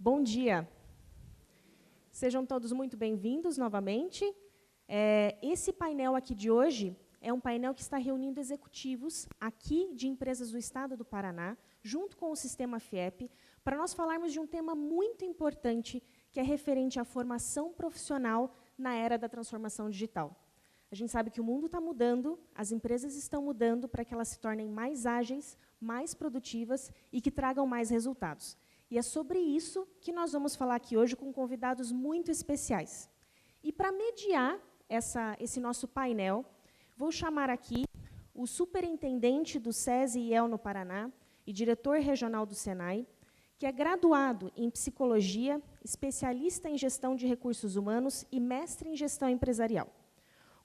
Bom dia. Sejam todos muito bem-vindos novamente. Esse painel aqui de hoje é um painel que está reunindo executivos aqui de empresas do Estado do Paraná, junto com o Sistema FIEP, para nós falarmos de um tema muito importante, que é referente à formação profissional na era da transformação digital. A gente sabe que o mundo está mudando, as empresas estão mudando para que elas se tornem mais ágeis, mais produtivas e que tragam mais resultados. E é sobre isso que nós vamos falar aqui hoje com convidados muito especiais. E para mediar esse nosso painel, vou chamar aqui o superintendente do SESI IEL no Paraná e diretor regional do SENAI, que é graduado em psicologia, especialista em gestão de recursos humanos e mestre em gestão empresarial.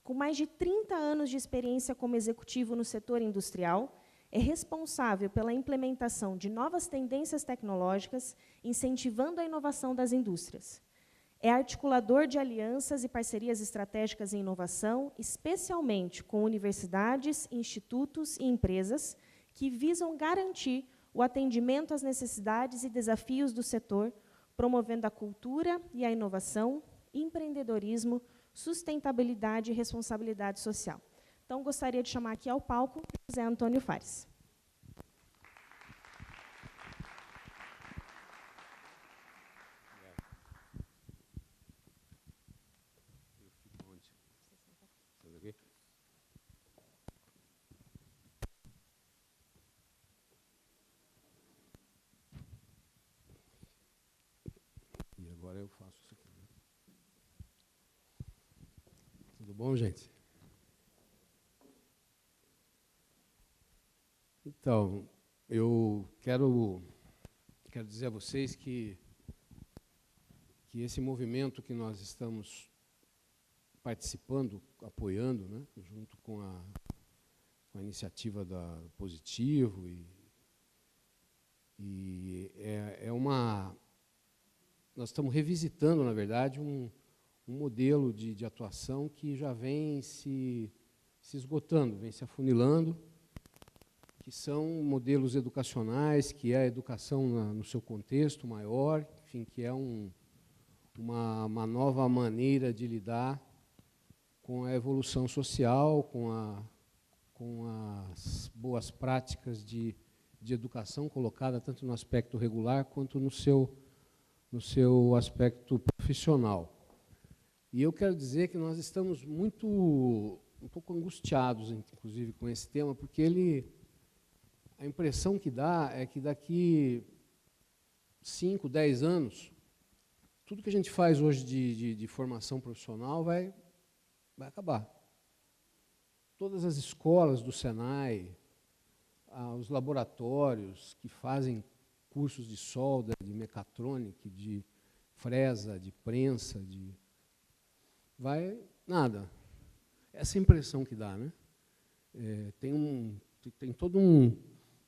Com mais de 30 anos de experiência como executivo no setor industrial, é responsável pela implementação de novas tendências tecnológicas, incentivando a inovação das indústrias. É articulador de alianças e parcerias estratégicas em inovação, especialmente com universidades, institutos e empresas que visam garantir o atendimento às necessidades e desafios do setor, promovendo a cultura e a inovação, empreendedorismo, sustentabilidade e responsabilidade social. Então, gostaria de chamar aqui ao palco José Antônio Fares. E agora eu faço isso aqui. Tudo bom, gente? Então, eu quero dizer a vocês que esse movimento que nós estamos participando, apoiando, né, junto com a iniciativa da Positivo, nós estamos revisitando, na verdade, um modelo de atuação que já vem se esgotando, vem se afunilando, que são modelos educacionais, que é a educação no seu contexto maior, enfim, que é uma nova maneira de lidar com a evolução social, com as boas práticas de educação colocada tanto no aspecto regular quanto no seu aspecto profissional. E eu quero dizer que nós estamos um pouco angustiados, inclusive, com esse tema, porque a impressão que dá é que daqui 5, 10 anos, tudo que a gente faz hoje de formação profissional vai acabar. Todas as escolas do SENAI, os laboratórios que fazem cursos de solda, de mecatrônica, de fresa, de prensa, nada. Essa é a impressão que dá, né? Tem toda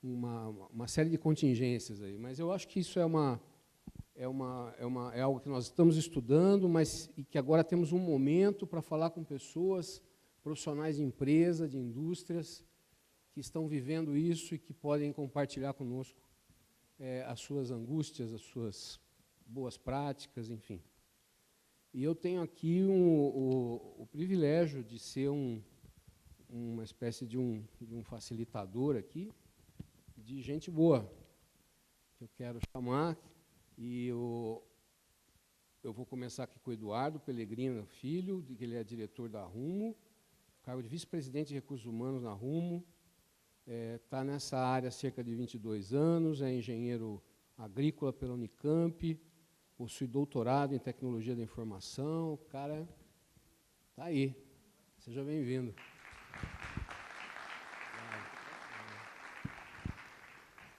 uma série de contingências aí, mas eu acho que isso é algo que nós estamos estudando, mas e que agora temos um momento para falar com pessoas, profissionais de empresa, de indústrias, que estão vivendo isso e que podem compartilhar conosco as suas angústias, as suas boas práticas, enfim. E eu tenho aqui o privilégio de ser uma espécie de um facilitador aqui, de gente boa, que eu quero chamar, e eu vou começar aqui com o Eduardo Pellegrino Filho, que ele é diretor da Rumo, cargo de vice-presidente de recursos humanos na Rumo, está nessa área há cerca de 22 anos, é engenheiro agrícola pela Unicamp, possui doutorado em tecnologia da informação, o cara está aí, seja bem-vindo.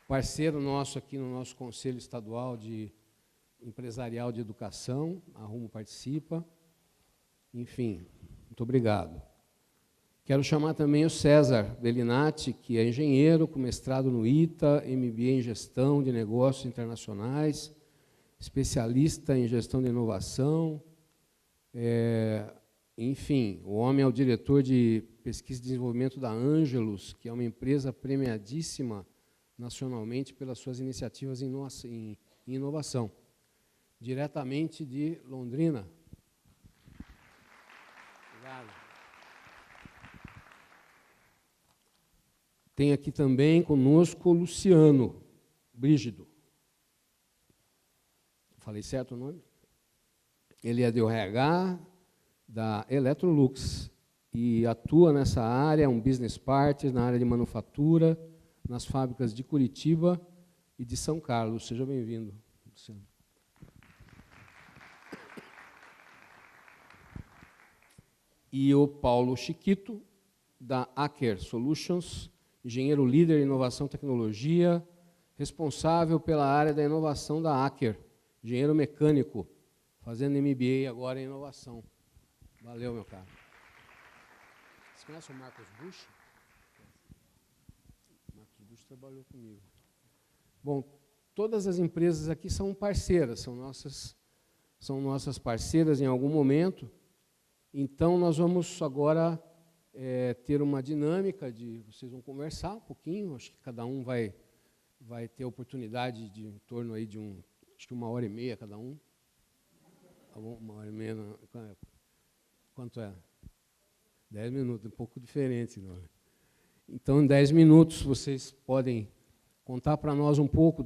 Parceiro nosso aqui no nosso Conselho Estadual Empresarial de Educação, a Rumo participa. Enfim, muito obrigado. Quero chamar também o César Bellinati, que é engenheiro, com mestrado no ITA, MBA em Gestão de Negócios Internacionais, especialista em Gestão de Inovação. Enfim, o homem é o diretor de Pesquisa e Desenvolvimento da Ângelos, que é uma empresa premiadíssima nacionalmente pelas suas iniciativas em inovação. diretamente de Londrina. Obrigado. Tem aqui também conosco o Luciano Brígido. Falei certo o nome? Ele é do RH da Electrolux e atua nessa área, é um business partner na área de manufatura, nas fábricas de Curitiba e de São Carlos. Seja bem-vindo, Luciano. E o Paulo Chiquito, da Aker Solutions, engenheiro líder em inovação e tecnologia, responsável pela área da inovação da Aker, engenheiro mecânico, fazendo MBA agora em inovação. Valeu, meu caro. Você conhece o Marcos Bush? O Marcos Bush trabalhou comigo. Bom, todas as empresas aqui são parceiras, são nossas parceiras em algum momento. Então, nós vamos agora ter uma dinâmica de... Vocês vão conversar um pouquinho, acho que cada um vai ter oportunidade de em torno aí de acho que 1h30 cada um. Tá bom? 1h30. Quanto é? 10 minutos, um pouco diferente. Não é? Então, em 10 minutos, vocês podem contar para nós um pouco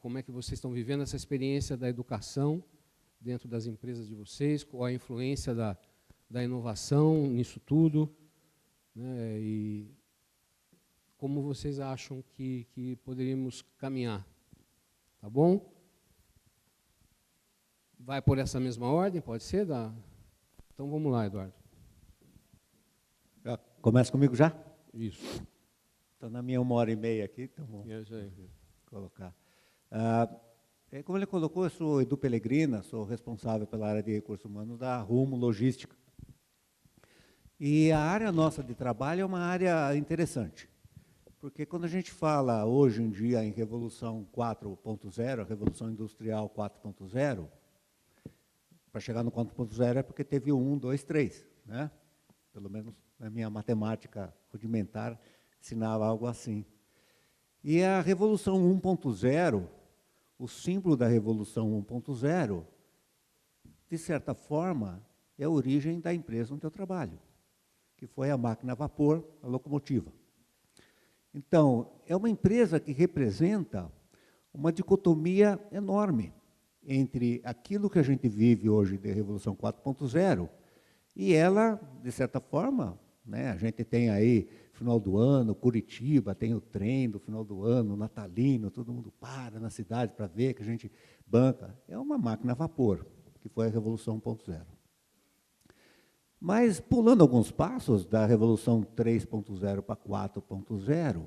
como é que vocês estão vivendo essa experiência da educação dentro das empresas de vocês, qual a influência da inovação nisso tudo, né, e como vocês acham que poderíamos caminhar. Tá bom? Vai por essa mesma ordem, pode ser? Então, vamos lá, Eduardo. Começa comigo já? Isso. Estou na minha 1h30 aqui, então vou colocar. Como ele colocou, eu sou Edu Pellegrina, sou responsável pela área de recursos humanos da Rumo Logística. E a área nossa de trabalho é uma área interessante, porque quando a gente fala hoje em dia em Revolução 4.0, a Revolução Industrial 4.0, para chegar no 4.0 é porque teve o 1, 2, 3, né? Pelo menos na minha matemática rudimentar ensinava algo assim. E a Revolução 1.0, o símbolo da Revolução 1.0, de certa forma, é a origem da empresa onde eu trabalho, que foi a máquina a vapor, a locomotiva. Então, é uma empresa que representa uma dicotomia enorme entre aquilo que a gente vive hoje de Revolução 4.0 e ela, de certa forma, né, a gente tem aí, final do ano, Curitiba, tem o trem do final do ano, natalino, todo mundo para na cidade para ver que a gente banca. É uma máquina a vapor, que foi a Revolução 1.0. Mas, pulando alguns passos da Revolução 3.0 para 4.0,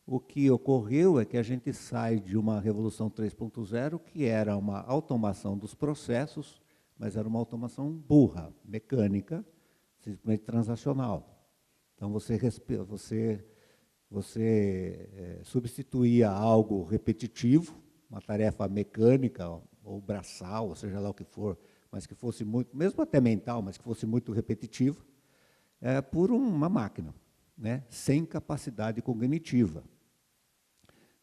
o que ocorreu é que a gente sai de uma Revolução 3.0, que era uma automação dos processos, mas era uma automação burra, mecânica, simplesmente transacional. Então, você substituía algo repetitivo, uma tarefa mecânica ou braçal, ou seja lá o que for, mas que fosse muito, mesmo até mental, mas que fosse muito repetitiva, por uma máquina, né, sem capacidade cognitiva.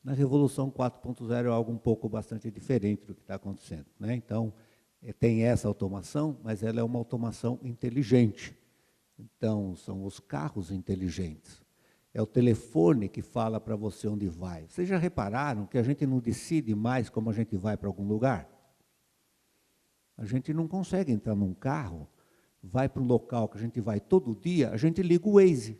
Na Revolução 4.0 é algo um pouco bastante diferente do que está acontecendo, né? Então, tem essa automação, mas ela é uma automação inteligente. Então, são os carros inteligentes. É o telefone que fala para você onde vai. Vocês já repararam que a gente não decide mais como a gente vai para algum lugar? A gente não consegue entrar num carro, vai para um local que a gente vai todo dia, a gente liga o Waze.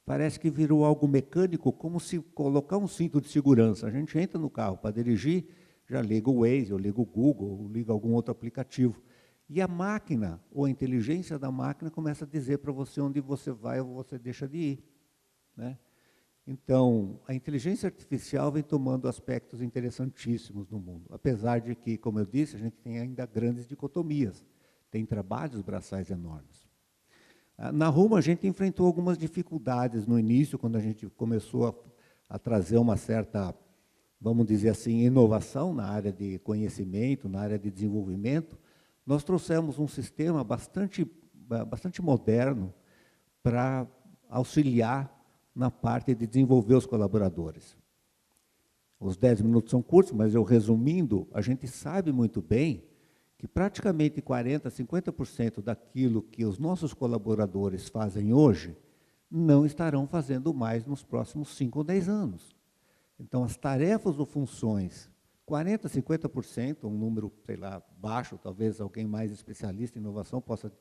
Parece que virou algo mecânico, como se colocar um cinto de segurança. A gente entra no carro para dirigir, já liga o Waze, ou liga o Google, ou liga algum outro aplicativo. E a máquina, ou a inteligência da máquina, começa a dizer para você onde você vai ou você deixa de ir, né? Então, a inteligência artificial vem tomando aspectos interessantíssimos no mundo, apesar de que, como eu disse, a gente tem ainda grandes dicotomias, tem trabalhos braçais enormes. Na Rumo, a gente enfrentou algumas dificuldades no início, quando a gente começou a trazer uma certa, vamos dizer assim, inovação na área de conhecimento, na área de desenvolvimento. Nós trouxemos um sistema bastante moderno para auxiliar na parte de desenvolver os colaboradores. os 10 minutos são curtos, mas eu resumindo, a gente sabe muito bem que praticamente 40%, 50% daquilo que os nossos colaboradores fazem hoje não estarão fazendo mais nos próximos 5 ou 10 anos. Então, as tarefas ou funções, 40%, 50%, um número, sei lá, baixo, talvez alguém mais especialista em inovação possa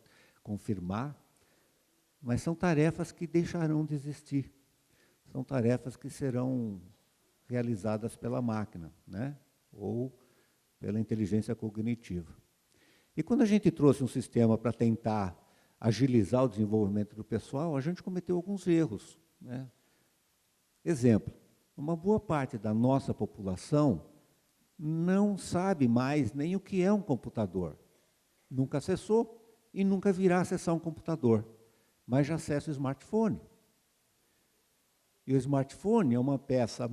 confirmar, mas são tarefas que deixarão de existir. São tarefas que serão realizadas pela máquina, né? Ou pela inteligência cognitiva. E quando a gente trouxe um sistema para tentar agilizar o desenvolvimento do pessoal, a gente cometeu alguns erros, né? Exemplo, uma boa parte da nossa população não sabe mais nem o que é um computador. Nunca acessou e nunca virá acessar um computador, mas já acessa o smartphone. E o smartphone é uma peça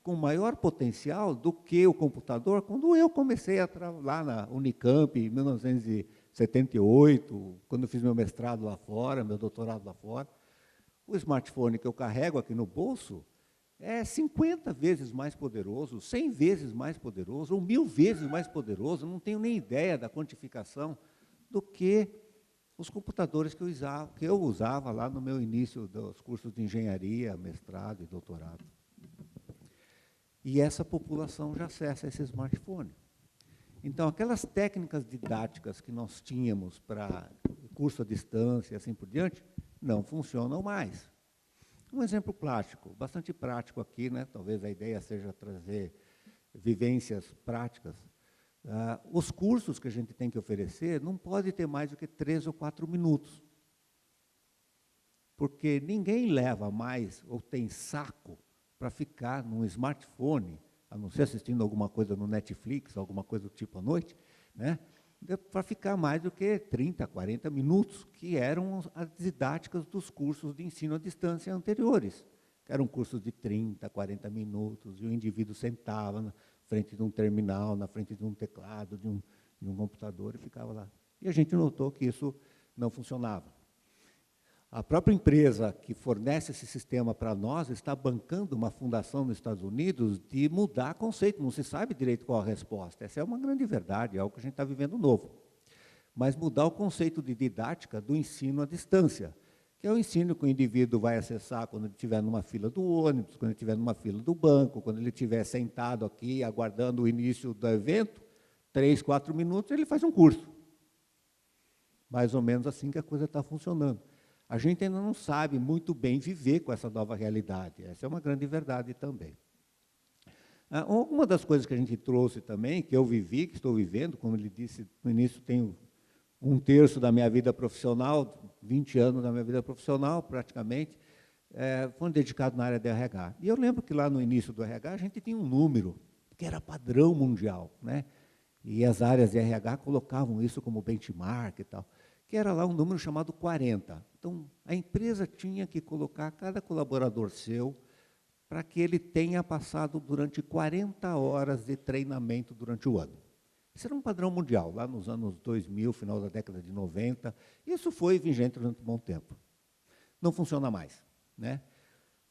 com maior potencial do que o computador. Quando eu comecei lá na Unicamp, em 1978, quando eu fiz meu mestrado lá fora, meu doutorado lá fora, o smartphone que eu carrego aqui no bolso é 50 vezes mais poderoso, 100 vezes mais poderoso, ou 1000 vezes mais poderoso, não tenho nem ideia da quantificação do que os computadores que eu usava lá no meu início dos cursos de engenharia, mestrado e doutorado. E essa população já acessa esse smartphone. Então, aquelas técnicas didáticas que nós tínhamos para curso à distância e assim por diante, não funcionam mais. Um exemplo prático, bastante prático aqui, né? Talvez a ideia seja trazer vivências práticas. Os cursos que a gente tem que oferecer não pode ter mais do que 3 ou 4 minutos. Porque ninguém leva mais ou tem saco para ficar num smartphone, a não ser assistindo alguma coisa no Netflix, alguma coisa do tipo à noite, né? Para ficar mais do que 30, 40 minutos, que eram as didáticas dos cursos de ensino à distância anteriores, que eram cursos de 30, 40 minutos, e o indivíduo sentava na frente de um terminal, na frente de um teclado, de um computador, e ficava lá. E a gente notou que isso não funcionava. A própria empresa que fornece esse sistema para nós está bancando uma fundação nos Estados Unidos de mudar conceito. Não se sabe direito qual a resposta. Essa é uma grande verdade, é algo que a gente está vivendo novo. Mas mudar o conceito de didática do ensino à distância, que é o ensino que o indivíduo vai acessar quando ele estiver numa fila do ônibus, quando ele estiver numa fila do banco, quando ele estiver sentado aqui, aguardando o início do evento, 3, 4 minutos, ele faz um curso. Mais ou menos assim que a coisa está funcionando. A gente ainda não sabe muito bem viver com essa nova realidade. Essa é uma grande verdade também. Uma das coisas que a gente trouxe também, que eu vivi, que estou vivendo, como ele disse no início, tenho 1/3 da minha vida profissional, 20 anos da minha vida profissional, praticamente, foram dedicados na área de RH. E eu lembro que lá no início do RH, a gente tinha um número que era padrão mundial, né? E as áreas de RH colocavam isso como benchmark e tal, que era lá um número chamado 40. Então, a empresa tinha que colocar cada colaborador seu para que ele tenha passado durante 40 horas de treinamento durante o ano. Isso era um padrão mundial, lá nos anos 2000, final da década de 90. Isso foi vigente durante um bom tempo. Não funciona mais, né?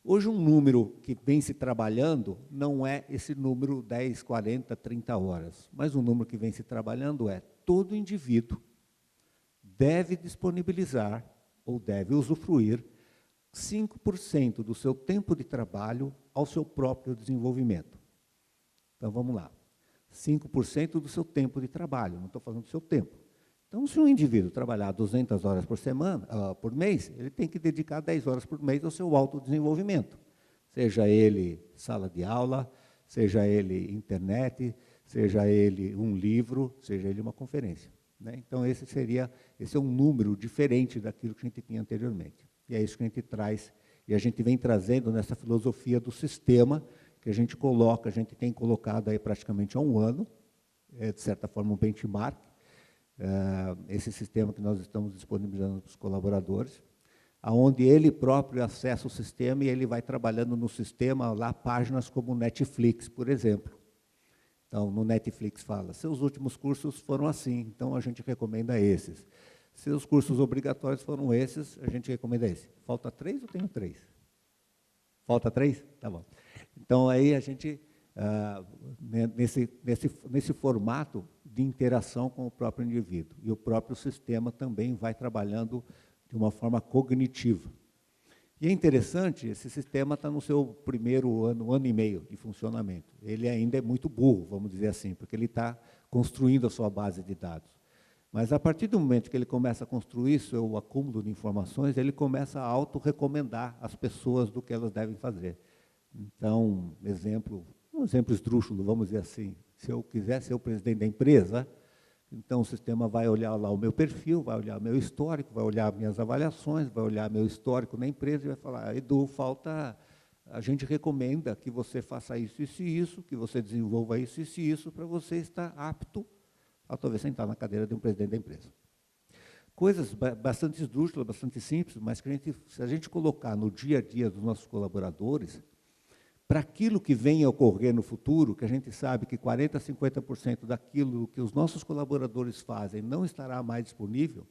Hoje, um número que vem se trabalhando não é esse número 10, 40, 30 horas, mas o número que vem se trabalhando é todo indivíduo deve disponibilizar ou deve usufruir 5% do seu tempo de trabalho ao seu próprio desenvolvimento. Então, vamos lá. 5% do seu tempo de trabalho, não estou falando do seu tempo. Então, se um indivíduo trabalhar 200 horas por mês, ele tem que dedicar 10 horas por mês ao seu autodesenvolvimento. Seja ele sala de aula, seja ele internet, seja ele um livro, seja ele uma conferência. Né? Então, esse é um número diferente daquilo que a gente tinha anteriormente. E é isso que a gente traz, e a gente vem trazendo nessa filosofia do sistema, que a gente tem colocado aí praticamente há um ano, de certa forma um benchmark, esse sistema que nós estamos disponibilizando para os colaboradores, onde ele próprio acessa o sistema e ele vai trabalhando no sistema lá páginas como o Netflix, por exemplo. Então, no Netflix fala, seus últimos cursos foram assim, então a gente recomenda esses. Seus cursos obrigatórios foram esses, a gente recomenda esse. Falta 3 ou tenho 3? Falta 3? Tá bom. Então, aí a gente nesse formato de interação com o próprio indivíduo. E o próprio sistema também vai trabalhando de uma forma cognitiva. E é interessante, esse sistema está no seu primeiro ano e meio de funcionamento. Ele ainda é muito burro, vamos dizer assim, porque ele está construindo a sua base de dados. Mas, a partir do momento que ele começa a construir seu acúmulo de informações, ele começa a autorrecomendar às pessoas do que elas devem fazer. Então, um exemplo esdrúxulo, vamos dizer assim, se eu quiser ser o presidente da empresa, então o sistema vai olhar lá o meu perfil, vai olhar meu histórico, vai olhar minhas avaliações, vai olhar meu histórico na empresa e vai falar, Edu, a gente recomenda que você faça isso, isso e isso, que você desenvolva isso, isso e isso, para você estar apto a talvez sentar na cadeira de um presidente da empresa. Coisas bastante esdrúxulas, bastante simples, mas que se a gente colocar no dia a dia dos nossos colaboradores, para aquilo que venha a ocorrer no futuro, que a gente sabe que 40% a 50% daquilo que os nossos colaboradores fazem não estará mais disponível,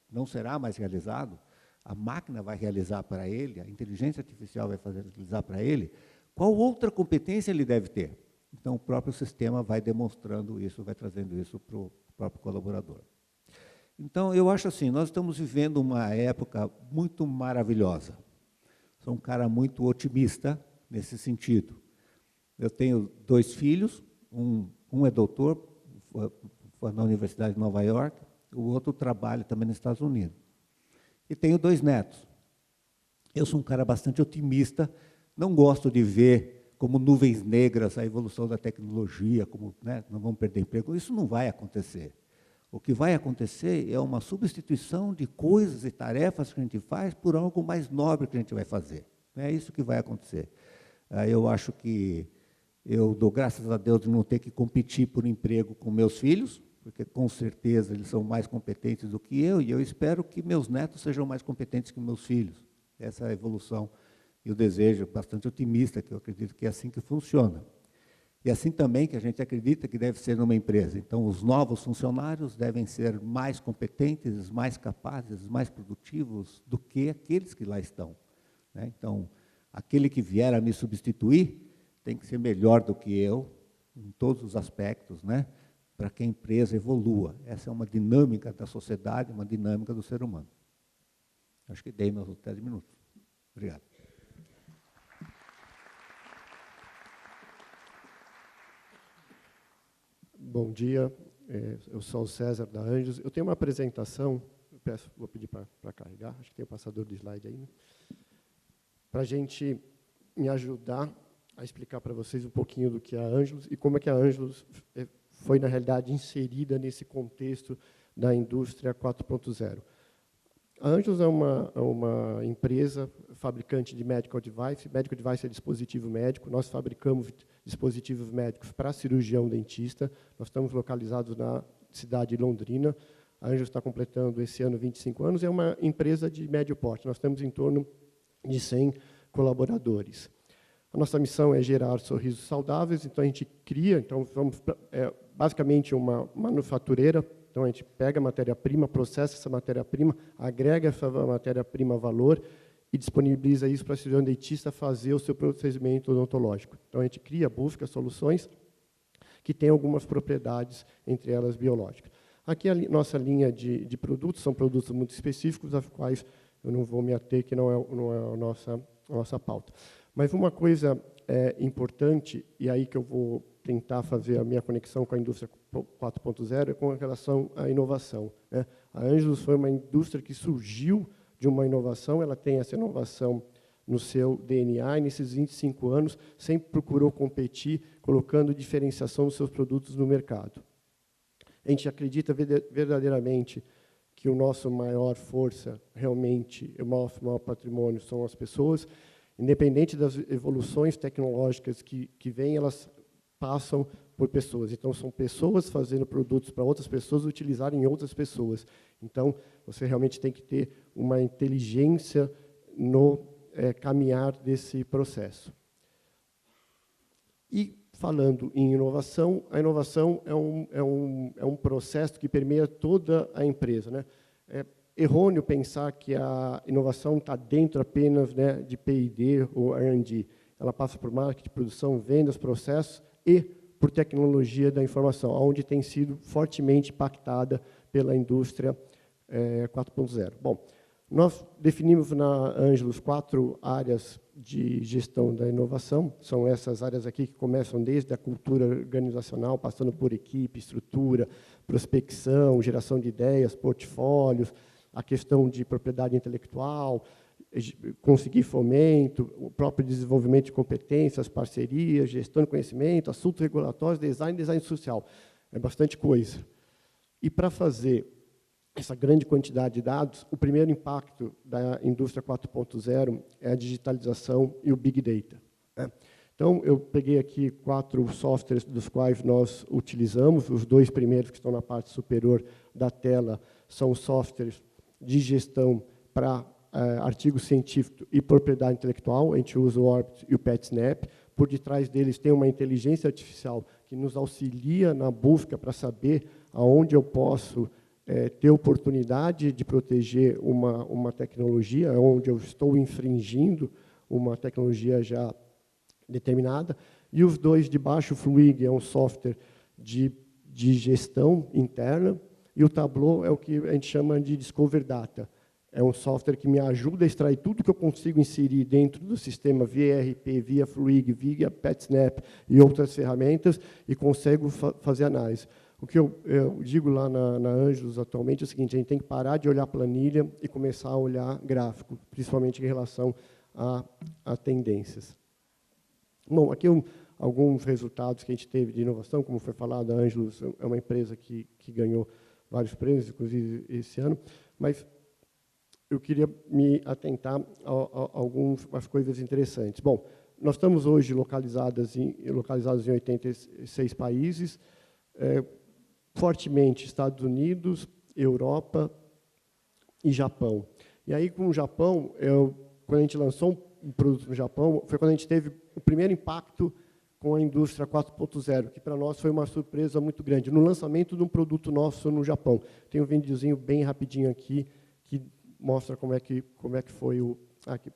não será mais realizado, a máquina vai realizar para ele, a inteligência artificial vai realizar para ele, qual outra competência ele deve ter? Então, o próprio sistema vai demonstrando isso, vai trazendo isso para o próprio colaborador. Então, eu acho assim, nós estamos vivendo uma época muito maravilhosa. Sou um cara muito otimista nesse sentido. Eu tenho 2 filhos, um é doutor, foi na Universidade de Nova York, o outro trabalha também nos Estados Unidos. E tenho 2 netos. Eu sou um cara bastante otimista, não gosto de ver como nuvens negras a evolução da tecnologia, como não vamos perder emprego. Isso não vai acontecer. O que vai acontecer é uma substituição de coisas e tarefas que a gente faz por algo mais nobre que a gente vai fazer. É isso que vai acontecer. Eu acho que eu dou graças a Deus de não ter que competir por emprego com meus filhos, porque com certeza eles são mais competentes do que eu, e eu espero que meus netos sejam mais competentes que meus filhos. Essa é a evolução e o desejo bastante otimista, que eu acredito que é assim que funciona. E assim também que a gente acredita que deve ser numa empresa. Então, os novos funcionários devem ser mais competentes, mais capazes, mais produtivos do que aqueles que lá estão. Então, aquele que vier a me substituir tem que ser melhor do que eu, em todos os aspectos, para que a empresa evolua. Essa é uma dinâmica da sociedade, uma dinâmica do ser humano. Acho que dei meus 10 minutos. Obrigado. Bom dia, eu sou o César da Anjos. Eu tenho uma apresentação, vou pedir para carregar, acho que tem o passador de slide aí, para a gente me ajudar a explicar para vocês um pouquinho do que é a Anjos e como é que a Anjos foi, na realidade, inserida nesse contexto da indústria 4.0. A Anjos é uma empresa fabricante de medical device. Medical device é dispositivo médico. Nós fabricamos dispositivos médicos para cirurgião dentista. Nós estamos localizados na cidade de Londrina. A Anjos está completando esse ano 25 anos. É uma empresa de médio porte. Nós temos em torno de 100 colaboradores. A nossa missão é gerar sorrisos saudáveis. Então, a gente cria, basicamente uma manufatureira. Então, a gente pega a matéria-prima, processa essa matéria-prima, agrega essa matéria-prima valor e disponibiliza isso para o cirurgião dentista fazer o seu procedimento odontológico. Então, a gente cria, busca soluções que têm algumas propriedades, entre elas biológicas. Aqui, a nossa linha de produtos, são produtos muito específicos, aos quais eu não vou me ater, que não é a nossa pauta. Mas uma coisa importante, e aí que eu vou tentar fazer a minha conexão com a indústria 4.0, é com relação à inovação. A Anjos foi uma indústria que surgiu de uma inovação, ela tem essa inovação no seu DNA, e nesses 25 anos sempre procurou competir, colocando diferenciação dos seus produtos no mercado. A gente acredita verdadeiramente que o nosso maior força, realmente, o nosso maior patrimônio são as pessoas. Independente das evoluções tecnológicas que vêm, elas passam por pessoas. Então, são pessoas fazendo produtos para outras pessoas utilizarem em outras pessoas. Então, você realmente tem que ter uma inteligência no caminhar desse processo. E, falando em inovação, a inovação é um processo que permeia toda a empresa. É errôneo pensar que a inovação está dentro apenas de P&D ou R&D. Ela passa por marketing, produção, vendas, processos, e por tecnologia da informação, onde tem sido fortemente impactada pela indústria 4.0. Bom, nós definimos na Angelus 4 áreas de gestão da inovação. São essas áreas aqui que começam desde a cultura organizacional, passando por equipe, estrutura, prospecção, geração de ideias, portfólios, a questão de propriedade intelectual, conseguir fomento, o próprio desenvolvimento de competências, parcerias, gestão de conhecimento, assuntos regulatórios, design social. É bastante coisa. E para fazer essa grande quantidade de dados, o primeiro impacto da indústria 4.0 é a digitalização e o Big Data. Então, eu peguei aqui 4 softwares dos quais nós utilizamos. Os 2 primeiros que estão na parte superior da tela são softwares de gestão para artigo científico e propriedade intelectual. A gente usa o Orbit e o PetSnap. Por detrás deles tem uma inteligência artificial que nos auxilia na busca para saber aonde eu posso ter oportunidade de proteger uma tecnologia, onde eu estou infringindo uma tecnologia já determinada. E os 2 de baixo, o Fluig é um software de gestão interna, e o Tableau é o que a gente chama de Discover Data. É um software que me ajuda a extrair tudo que eu consigo inserir dentro do sistema via ERP, via Fluig, via PetSnap e outras ferramentas, e consigo fazer análise. O que eu digo lá na Angelus atualmente é o seguinte: a gente tem que parar de olhar planilha e começar a olhar gráfico, principalmente em relação a tendências. Bom, aqui alguns resultados que a gente teve de inovação. Como foi falado, a Angelus é uma empresa que ganhou vários prêmios, inclusive esse ano, mas eu queria me atentar a algumas coisas interessantes. Bom, nós estamos hoje localizados em 86 países, fortemente Estados Unidos, Europa e Japão. E aí, com o Japão, quando a gente lançou um produto no Japão, foi quando a gente teve o primeiro impacto com a indústria 4.0, que para nós foi uma surpresa muito grande, no lançamento de um produto nosso no Japão. Tem um videozinho bem rapidinho aqui, que mostra como é que foi o... Aqui.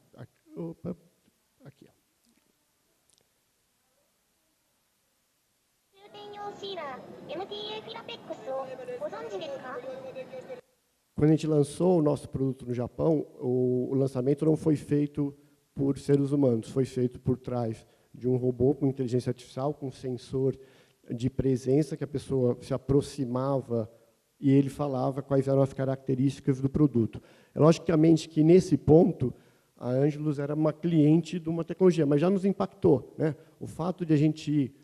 Quando a gente lançou o nosso produto no Japão, o lançamento não foi feito por seres humanos, foi feito por trás de um robô com inteligência artificial, com sensor de presença, que a pessoa se aproximava e ele falava quais eram as características do produto. É logicamente que, nesse ponto, a Angelus era uma cliente de uma tecnologia, mas já nos impactou, né? O fato de a gente ir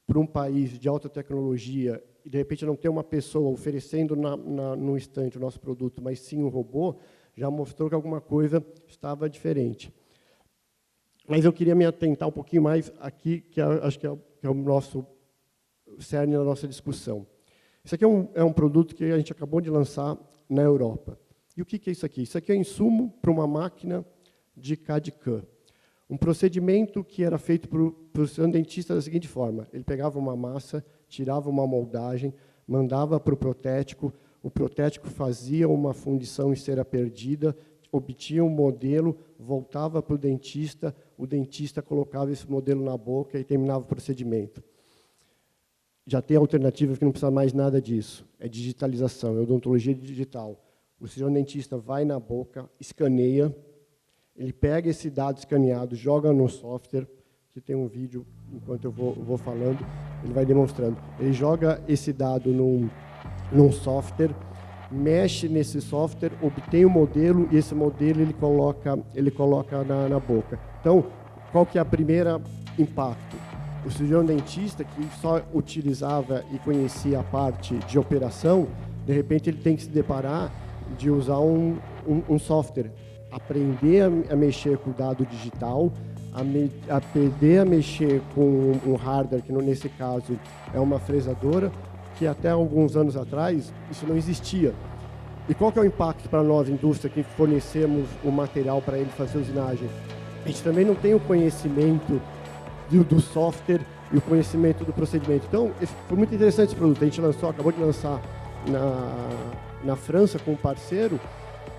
para um país de alta tecnologia e, de repente, não ter uma pessoa oferecendo no instante o nosso produto, mas sim um robô, já mostrou que alguma coisa estava diferente. Mas eu queria me atentar um pouquinho mais aqui, que acho que é o nosso cerne da nossa discussão. Isso aqui é um produto que a gente acabou de lançar na Europa. E o que é isso aqui? Isso aqui é insumo para uma máquina de CAD/CAM. Um procedimento que era feito para o dentista da seguinte forma: ele pegava uma massa, tirava uma moldagem, mandava para o protético, o protético fazia uma fundição em cera perdida, obtinha um modelo, voltava para o dentista colocava esse modelo na boca e terminava o procedimento. Já tem alternativas que não precisa mais nada disso. É digitalização, é odontologia digital. O cirurgião dentista vai na boca, escaneia, ele pega esse dado escaneado, joga no software, que tem um vídeo, enquanto eu vou falando, ele vai demonstrando. Ele joga esse dado num software, mexe nesse software, obtém o modelo, e esse modelo ele coloca na boca. Então, qual que é o primeiro impacto? O cirurgião dentista, que só utilizava e conhecia a parte de operação, de repente ele tem que se deparar de usar um software, aprender a mexer com o dado digital, aprender a mexer com um hardware, que nesse caso é uma fresadora, que até alguns anos atrás isso não existia. E qual que é o impacto para nós, indústria, que fornecemos o material para ele fazer a usinagem? A gente também não tem o conhecimento do software e o conhecimento do procedimento. Então, foi muito interessante esse produto. A gente acabou de lançar na França com um parceiro,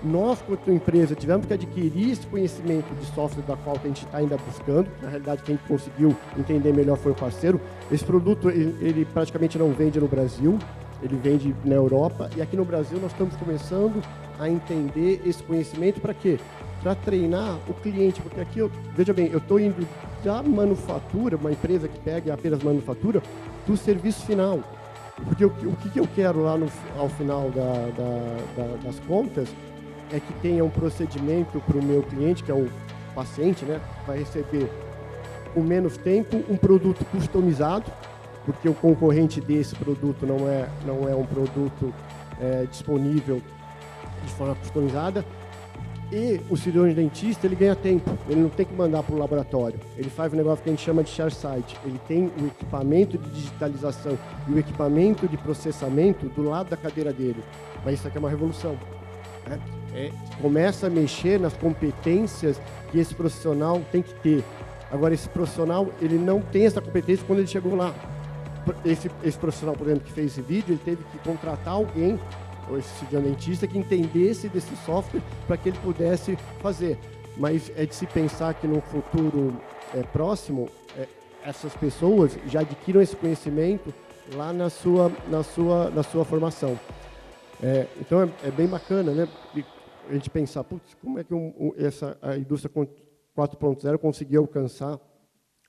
Nós, quanto empresa, tivemos que adquirir esse conhecimento de software da qual a gente está ainda buscando. Na realidade, quem conseguiu entender melhor foi o parceiro. Esse produto, ele praticamente não vende no Brasil, ele vende na Europa. E aqui no Brasil, nós estamos começando a entender esse conhecimento para quê? Para treinar o cliente. Porque aqui, veja bem, eu estou indo da manufatura, uma empresa que pega apenas manufatura, do serviço final. Porque o que eu quero lá ao final das contas é que tenha um procedimento para o meu cliente, que é o paciente, né, vai receber com menos tempo um produto customizado, porque o concorrente desse produto não é um produto disponível de forma customizada. E o cirurgião dentista, ele ganha tempo, ele não tem que mandar para o laboratório. Ele faz um negócio que a gente chama de ShareSite. Ele tem o equipamento de digitalização e o equipamento de processamento do lado da cadeira dele. Mas isso aqui é uma revolução. Começa a mexer nas competências que esse profissional tem que ter. Agora, esse profissional, ele não tem essa competência quando ele chegou lá. Esse profissional, por exemplo, que fez esse vídeo, ele teve que contratar alguém, esse cirurgião dentista, que entendesse desse software para que ele pudesse fazer. Mas é de se pensar que no futuro próximo, essas pessoas já adquiram esse conhecimento lá na sua formação. Então é bem bacana, né? A gente pensar, putz, como é que a indústria 4.0 conseguiu alcançar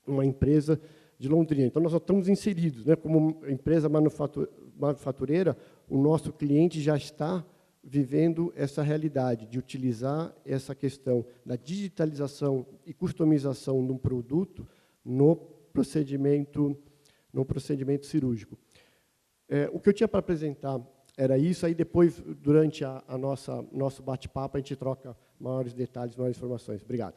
uma empresa de Londrina. Então nós já estamos inseridos, né? Como empresa manufatureira, o nosso cliente já está vivendo essa realidade de utilizar essa questão da digitalização e customização de um produto no procedimento cirúrgico. O que eu tinha para apresentar era isso, aí depois, durante nosso bate-papo, a gente troca maiores detalhes, maiores informações. Obrigado.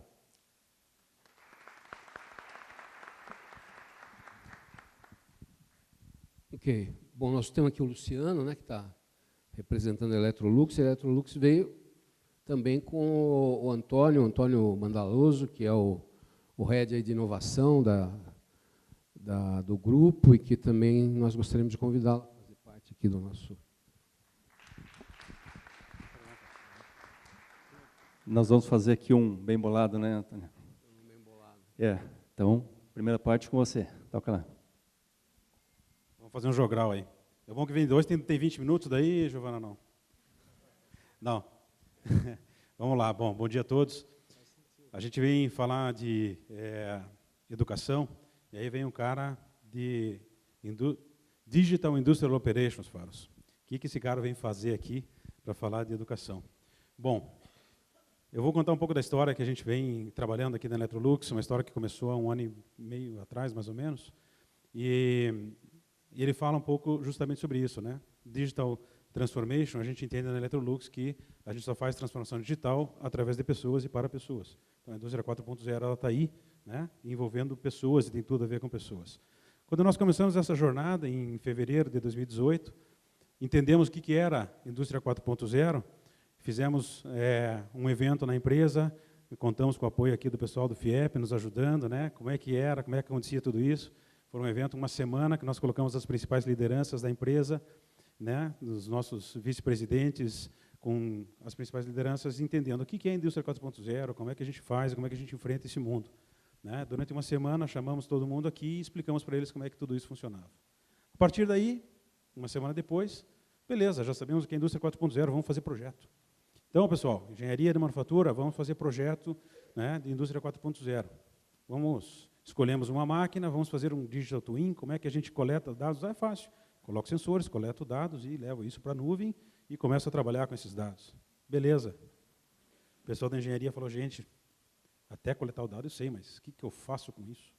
Ok. Bom, nós temos aqui o Luciano, né, que está representando a Electrolux. A Electrolux veio também com o Antônio Mandaloso, que é o head aí de inovação do grupo e que também nós gostaríamos de convidá-lo a fazer parte aqui do nosso... Nós vamos fazer aqui um bem bolado, né, Antônio? Um bem bolado. Então, primeira parte com você. Toca lá. Vamos fazer um jogral aí. É bom que vem dois, tem 20 minutos daí, Giovana, não? Não. Vamos lá. Bom dia a todos. A gente vem falar de educação, e aí vem um cara de Digital Industrial Operations, Faros. O que esse cara vem fazer aqui para falar de educação? Bom, eu vou contar um pouco da história que a gente vem trabalhando aqui na Electrolux, uma história que começou há 1 ano e meio atrás, mais ou menos, e ele fala um pouco justamente sobre isso, né? Digital Transformation, a gente entende na Electrolux que a gente só faz transformação digital através de pessoas e para pessoas. Então, a indústria 4.0 ela está aí, né? Envolvendo pessoas e tem tudo a ver com pessoas. Quando nós começamos essa jornada, em fevereiro de 2018, entendemos o que era a indústria 4.0, fizemos um evento na empresa, contamos com o apoio aqui do pessoal do FIEP, nos ajudando, né? Como é que era, como é que acontecia tudo isso. Foi um evento, uma semana, que nós colocamos as principais lideranças da empresa, né? Os nossos vice-presidentes, com as principais lideranças, entendendo o que é a indústria 4.0, como é que a gente faz, como é que a gente enfrenta esse mundo. Né? Durante uma semana, chamamos todo mundo aqui e explicamos para eles como é que tudo isso funcionava. A partir daí, uma semana depois, beleza, já sabemos o que é a indústria 4.0, vamos fazer projeto. Então, pessoal, engenharia de manufatura, vamos fazer projeto, né, de indústria 4.0. Escolhemos uma máquina, vamos fazer um digital twin, como é que a gente coleta dados? É fácil. Coloco sensores, coleto dados e levo isso para a nuvem e começo a trabalhar com esses dados. Beleza. O pessoal da engenharia falou, gente, até coletar o dado eu sei, mas o que eu faço com isso?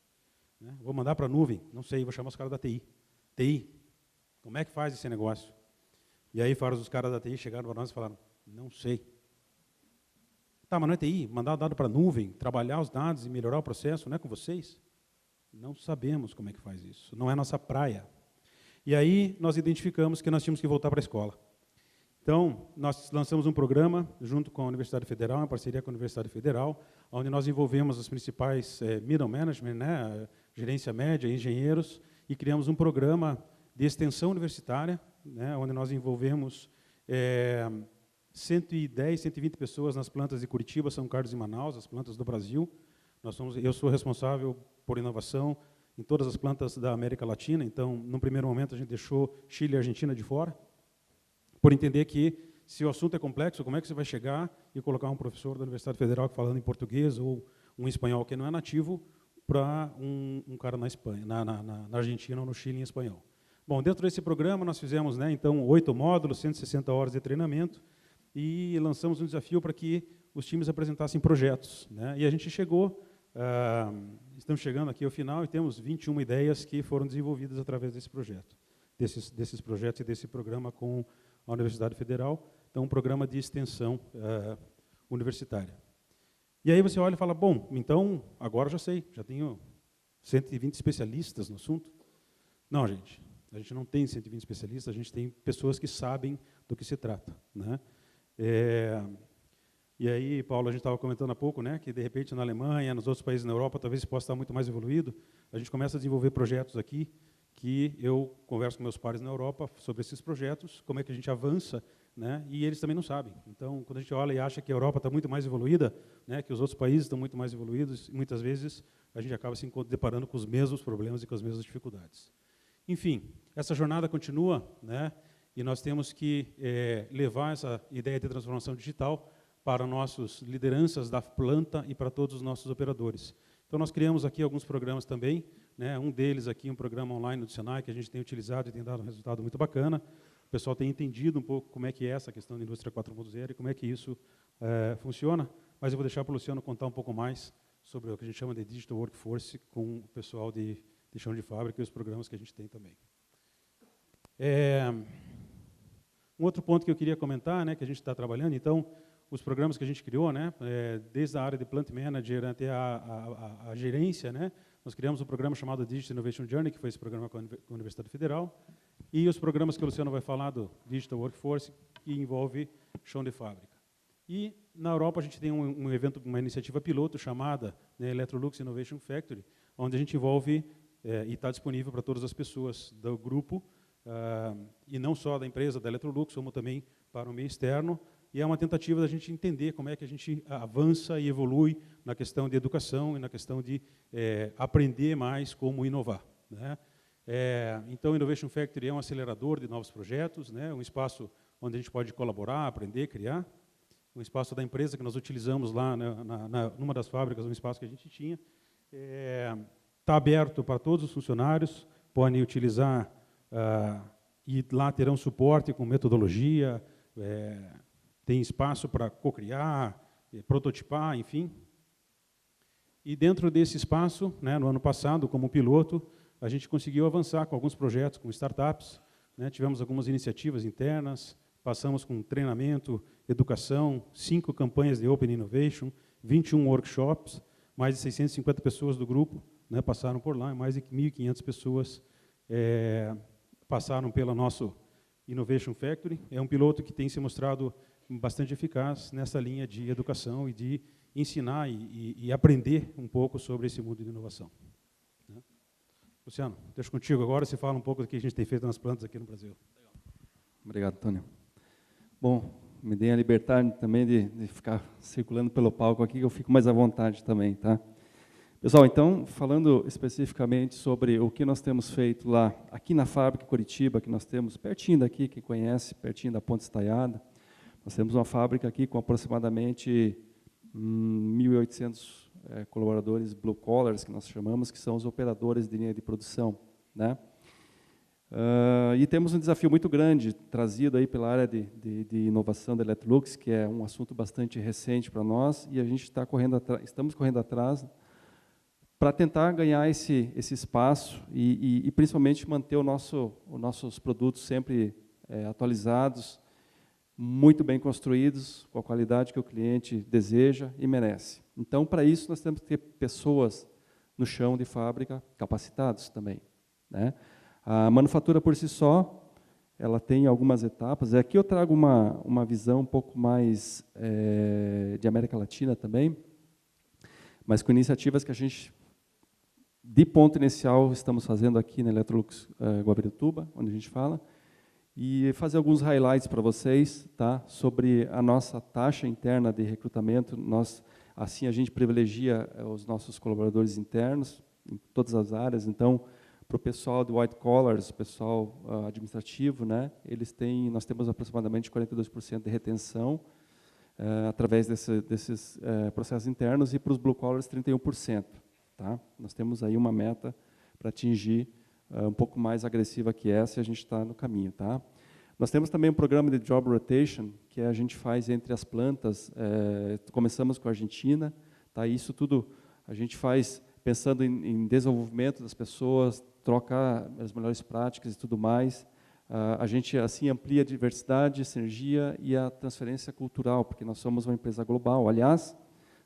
Né? Vou mandar para a nuvem? Não sei, vou chamar os caras da TI. TI, como é que faz esse negócio? E aí, os caras da TI chegaram para nós e falaram, não sei. Tá, mas não é TI, mandar o dado para a nuvem, trabalhar os dados e melhorar o processo, não é com vocês? Não sabemos como é que faz isso, não é nossa praia. E aí nós identificamos que nós tínhamos que voltar para a escola. Então, nós lançamos um programa junto com a Universidade Federal, em parceria com a Universidade Federal, onde nós envolvemos os principais middle management, né, gerência média, engenheiros, e criamos um programa de extensão universitária, né, onde nós envolvemos 110, 120 pessoas nas plantas de Curitiba, São Carlos e Manaus, as plantas do Brasil. Eu sou responsável por inovação em todas as plantas da América Latina, então, no primeiro momento, a gente deixou Chile e Argentina de fora, por entender que, se o assunto é complexo, como é que você vai chegar e colocar um professor da Universidade Federal falando em português ou um espanhol que não é nativo para um cara na Espanha, na Argentina ou no Chile em espanhol. Bom, dentro desse programa nós fizemos, né, então, 8 módulos, 160 horas de treinamento e lançamos um desafio para que os times apresentassem projetos, né? E a gente chegou, estamos chegando aqui ao final e temos 21 ideias que foram desenvolvidas através desse projeto, desses projetos e desse programa com a Universidade Federal, então um programa de extensão universitária. E aí você olha e fala, bom, então agora já sei, já tenho 120 especialistas no assunto. Não, gente, a gente não tem 120 especialistas, a gente tem pessoas que sabem do que se trata, né? E aí, Paulo, a gente estava comentando há pouco, né, que de repente na Alemanha, nos outros países na Europa, talvez possa estar muito mais evoluído. A gente começa a desenvolver projetos aqui, que eu converso com meus pares na Europa sobre esses projetos, como é que a gente avança, né, e eles também não sabem. Então, quando a gente olha e acha que a Europa está muito mais evoluída, né, que os outros países estão muito mais evoluídos, muitas vezes a gente acaba se deparando com os mesmos problemas e com as mesmas dificuldades. Enfim, essa jornada continua, né, e nós temos que levar essa ideia de transformação digital para nossos lideranças da planta e para todos os nossos operadores. Então, nós criamos aqui alguns programas também, né, um deles aqui, um programa online do Senai, que a gente tem utilizado e tem dado um resultado muito bacana. O pessoal tem entendido um pouco como é que é essa questão da indústria 4.0 e como é que isso funciona, mas eu vou deixar para o Luciano contar um pouco mais sobre o que a gente chama de Digital Workforce com o pessoal de chão de fábrica e os programas que a gente tem também. Um outro ponto que eu queria comentar, né, que a gente está trabalhando, então, os programas que a gente criou, né, desde a área de Plant Manager até a gerência, né, nós criamos um programa chamado Digital Innovation Journey, que foi esse programa com a Universidade Federal, e os programas que o Luciano vai falar do Digital Workforce, que envolve chão de fábrica. E na Europa a gente tem um evento, uma iniciativa piloto chamada, né, Electrolux Innovation Factory, onde a gente envolve e está disponível para todas as pessoas do grupo, e não só da empresa da Electrolux, como também para o meio externo, e é uma tentativa da gente entender como é que a gente avança e evolui na questão de educação e na questão de aprender mais como inovar, né? Então, o Innovation Factory é um acelerador de novos projetos, né? Um espaço onde a gente pode colaborar, aprender, criar. Um espaço da empresa que nós utilizamos lá numa das fábricas, um espaço que a gente tinha. Está aberto para todos os funcionários, podem utilizar, e lá terão suporte com metodologia, tem espaço para cocriar, prototipar, enfim. E dentro desse espaço, né, no ano passado, como piloto, a gente conseguiu avançar com alguns projetos, com startups, né, tivemos algumas iniciativas internas, passamos com treinamento, educação, 5 campanhas de Open Innovation, 21 workshops, mais de 650 pessoas do grupo, né, passaram por lá, mais de 1.500 pessoas passaram pelo nosso Innovation Factory. É um piloto que tem se mostrado bastante eficaz nessa linha de educação e de ensinar e aprender um pouco sobre esse mundo de inovação. Né? Luciano, deixo contigo agora, você fala um pouco do que a gente tem feito nas plantas aqui no Brasil. Obrigado, Antônio. Bom, me deem a liberdade também de ficar circulando pelo palco aqui, que eu fico mais à vontade também, tá? Pessoal, então, falando especificamente sobre o que nós temos feito lá, aqui na fábrica Curitiba, que nós temos pertinho daqui, quem conhece, pertinho da Ponte Estaiada, nós temos uma fábrica aqui com aproximadamente 1.800 colaboradores blue collars, que nós chamamos, que são os operadores de linha de produção, né? E temos um desafio muito grande, trazido aí pela área de inovação da Electrolux, que é um assunto bastante recente para nós, e a gente estamos correndo atrás para tentar ganhar esse espaço e principalmente manter os nossos produtos sempre atualizados, muito bem construídos, com a qualidade que o cliente deseja e merece. Então, para isso, nós temos que ter pessoas no chão de fábrica capacitados também, né? A manufatura por si só, ela tem algumas etapas. Aqui eu trago uma visão um pouco mais de América Latina também, mas com iniciativas que a gente, de ponto inicial, estamos fazendo aqui na Electrolux Guabirituba, onde a gente fala, e fazer alguns highlights para vocês, tá? Sobre a nossa taxa interna de recrutamento. Assim, a gente privilegia os nossos colaboradores internos em todas as áreas. Então, para o pessoal de white collars, pessoal administrativo, né? Nós temos aproximadamente 42% de retenção através desses processos internos, e para os blue collars 31%. Tá? Nós temos aí uma meta para atingir um pouco mais agressiva que essa, e a gente está no caminho. Tá? Nós temos também um programa de job rotation, que a gente faz entre as plantas. Começamos com a Argentina. Tá? Isso tudo a gente faz pensando em desenvolvimento das pessoas, trocar as melhores práticas e tudo mais. A gente assim amplia a diversidade, a sinergia e a transferência cultural, porque nós somos uma empresa global. Aliás,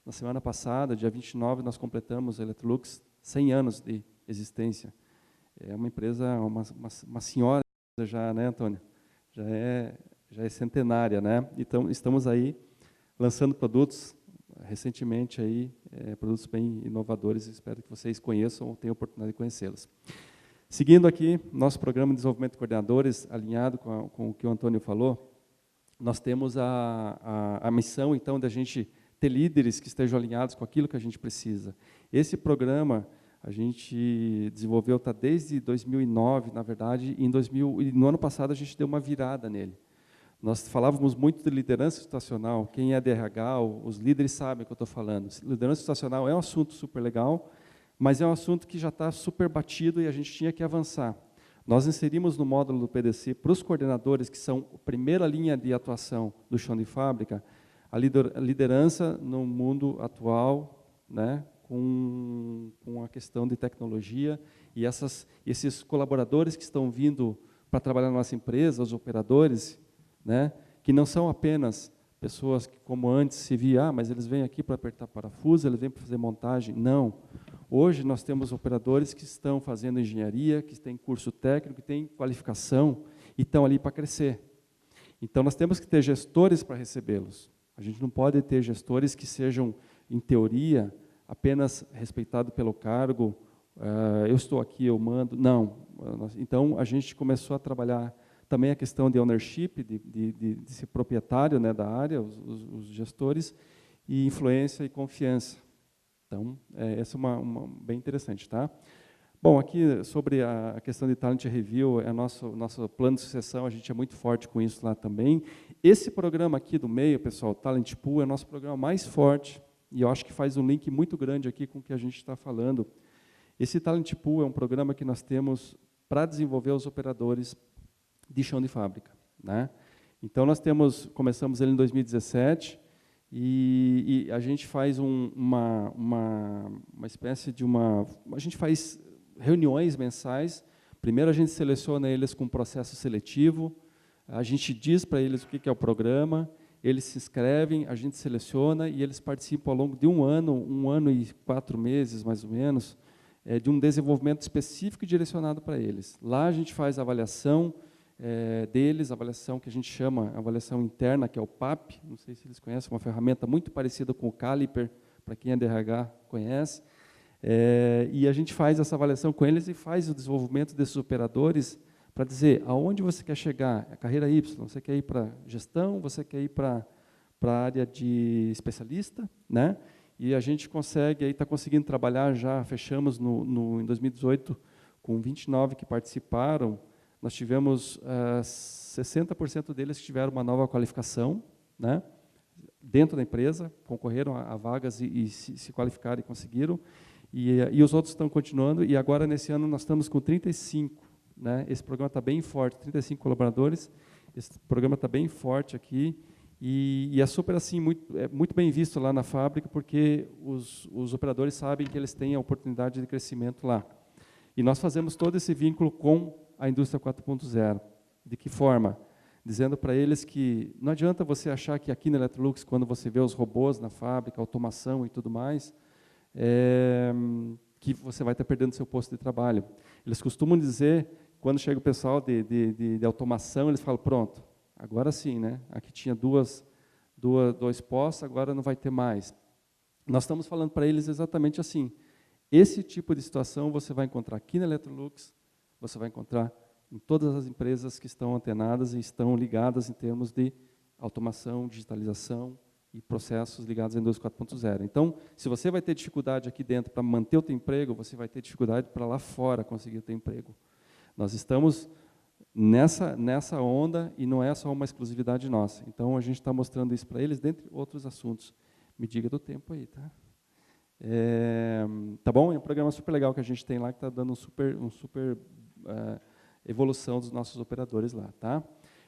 na semana passada, dia 29, nós completamos a Electrolux 100 anos de existência. É uma empresa, uma senhora já, né, Antônio? Já é centenária, né? Então, estamos aí lançando produtos recentemente aí, produtos bem inovadores. Espero que vocês conheçam ou tenham a oportunidade de conhecê-los. Seguindo aqui, nosso programa de desenvolvimento de coordenadores, alinhado com o que o Antônio falou, nós temos a missão, então, de a gente ter líderes que estejam alinhados com aquilo que a gente precisa. Esse programa a gente desenvolveu desde 2009, na verdade, e no ano passado a gente deu uma virada nele. Nós falávamos muito de liderança situacional. Quem é de RH, os líderes sabem o que eu estou falando. Liderança situacional é um assunto super legal, mas é um assunto que já está super batido e a gente tinha que avançar. Nós inserimos no módulo do PDC, para os coordenadores, que são a primeira linha de atuação do chão de fábrica, a liderança no mundo atual, né, com a questão de tecnologia, e esses colaboradores que estão vindo para trabalhar na nossa empresa, os operadores, né, que não são apenas pessoas que, como antes se via, mas eles vêm aqui para apertar parafuso, eles vêm para fazer montagem. Não. Hoje nós temos operadores que estão fazendo engenharia, que têm curso técnico, que têm qualificação e estão ali para crescer. Então nós temos que ter gestores para recebê-los. A gente não pode ter gestores que sejam, em teoria, apenas respeitados pelo cargo, eu estou aqui, eu mando. Não. Então a gente começou a trabalhar também a questão de ownership, de ser proprietário, né, da área, os gestores, e influência e confiança. Então, essa é uma bem interessante. Tá? Bom, aqui sobre a questão de Talent Review, nosso plano de sucessão, a gente é muito forte com isso lá também. Esse programa aqui do meio, pessoal, Talent Pool, é o nosso programa mais forte, e eu acho que faz um link muito grande aqui com o que a gente está falando. Esse Talent Pool é um programa que nós temos para desenvolver os operadores de chão de fábrica, né? Então nós começamos ele em 2017 e a gente faz uma espécie de a gente faz reuniões mensais. Primeiro a gente seleciona eles com um processo seletivo, a gente diz para eles o que é o programa, eles se inscrevem, a gente seleciona e eles participam ao longo de um ano e 4 meses mais ou menos, de um desenvolvimento específico e direcionado para eles. Lá a gente faz a avaliação deles, a avaliação que a gente chama avaliação interna, que é o PAP, não sei se eles conhecem, uma ferramenta muito parecida com o Caliper, para quem é DRH conhece, e a gente faz essa avaliação com eles e faz o desenvolvimento desses operadores para dizer aonde você quer chegar, a carreira Y, você quer ir para gestão, você quer ir para a área de especialista, né? E a gente consegue, aí está conseguindo trabalhar já, fechamos em 2018 com 29 que participaram. Nós tivemos 60% deles que tiveram uma nova qualificação, né, dentro da empresa, concorreram a vagas e se qualificaram e conseguiram, e os outros estão continuando, e agora, nesse ano, nós estamos com 35. Né, esse programa está bem forte, 35 colaboradores, esse programa está bem forte aqui, e é super assim, muito bem visto lá na fábrica, porque os operadores sabem que eles têm a oportunidade de crescimento lá. E nós fazemos todo esse vínculo com a indústria 4.0. De que forma? Dizendo para eles que não adianta você achar que aqui na Electrolux, quando você vê os robôs na fábrica, automação e tudo mais, que você vai estar perdendo seu posto de trabalho. Eles costumam dizer, quando chega o pessoal de automação, eles falam, pronto, agora sim, né? Aqui tinha dois postos, agora não vai ter mais. Nós estamos falando para eles exatamente assim, esse tipo de situação você vai encontrar aqui na Electrolux, você vai encontrar em todas as empresas que estão antenadas e estão ligadas em termos de automação, digitalização e processos ligados à indústria 4.0. Então, se você vai ter dificuldade aqui dentro para manter o teu emprego, você vai ter dificuldade para lá fora conseguir o teu emprego. Nós estamos nessa onda e não é só uma exclusividade nossa. Então, a gente está mostrando isso para eles, dentre outros assuntos. Me diga do tempo aí, tá? Tá bom? É um programa super legal que a gente tem lá, que está dando um super evolução dos nossos operadores lá, tá?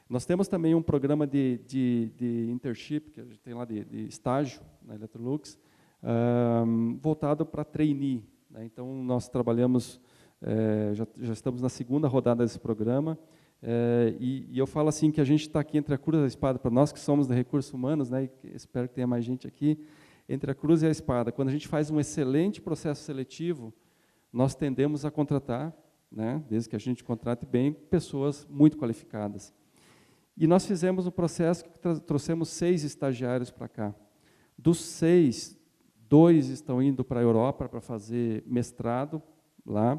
Nós temos também um programa de internship, que a gente tem lá de estágio na Electrolux, voltado para trainee, né? Então, nós trabalhamos, já estamos na segunda rodada desse programa, e eu falo assim que a gente está aqui entre a cruz e a espada, para nós que somos de recursos humanos, né, e espero que tenha mais gente aqui, entre a cruz e a espada. Quando a gente faz um excelente processo seletivo, nós tendemos a contratar, né, desde que a gente contrate bem, pessoas muito qualificadas. E nós fizemos um processo que trouxemos 6 estagiários para cá. Dos 6, 2 estão indo para a Europa para fazer mestrado lá.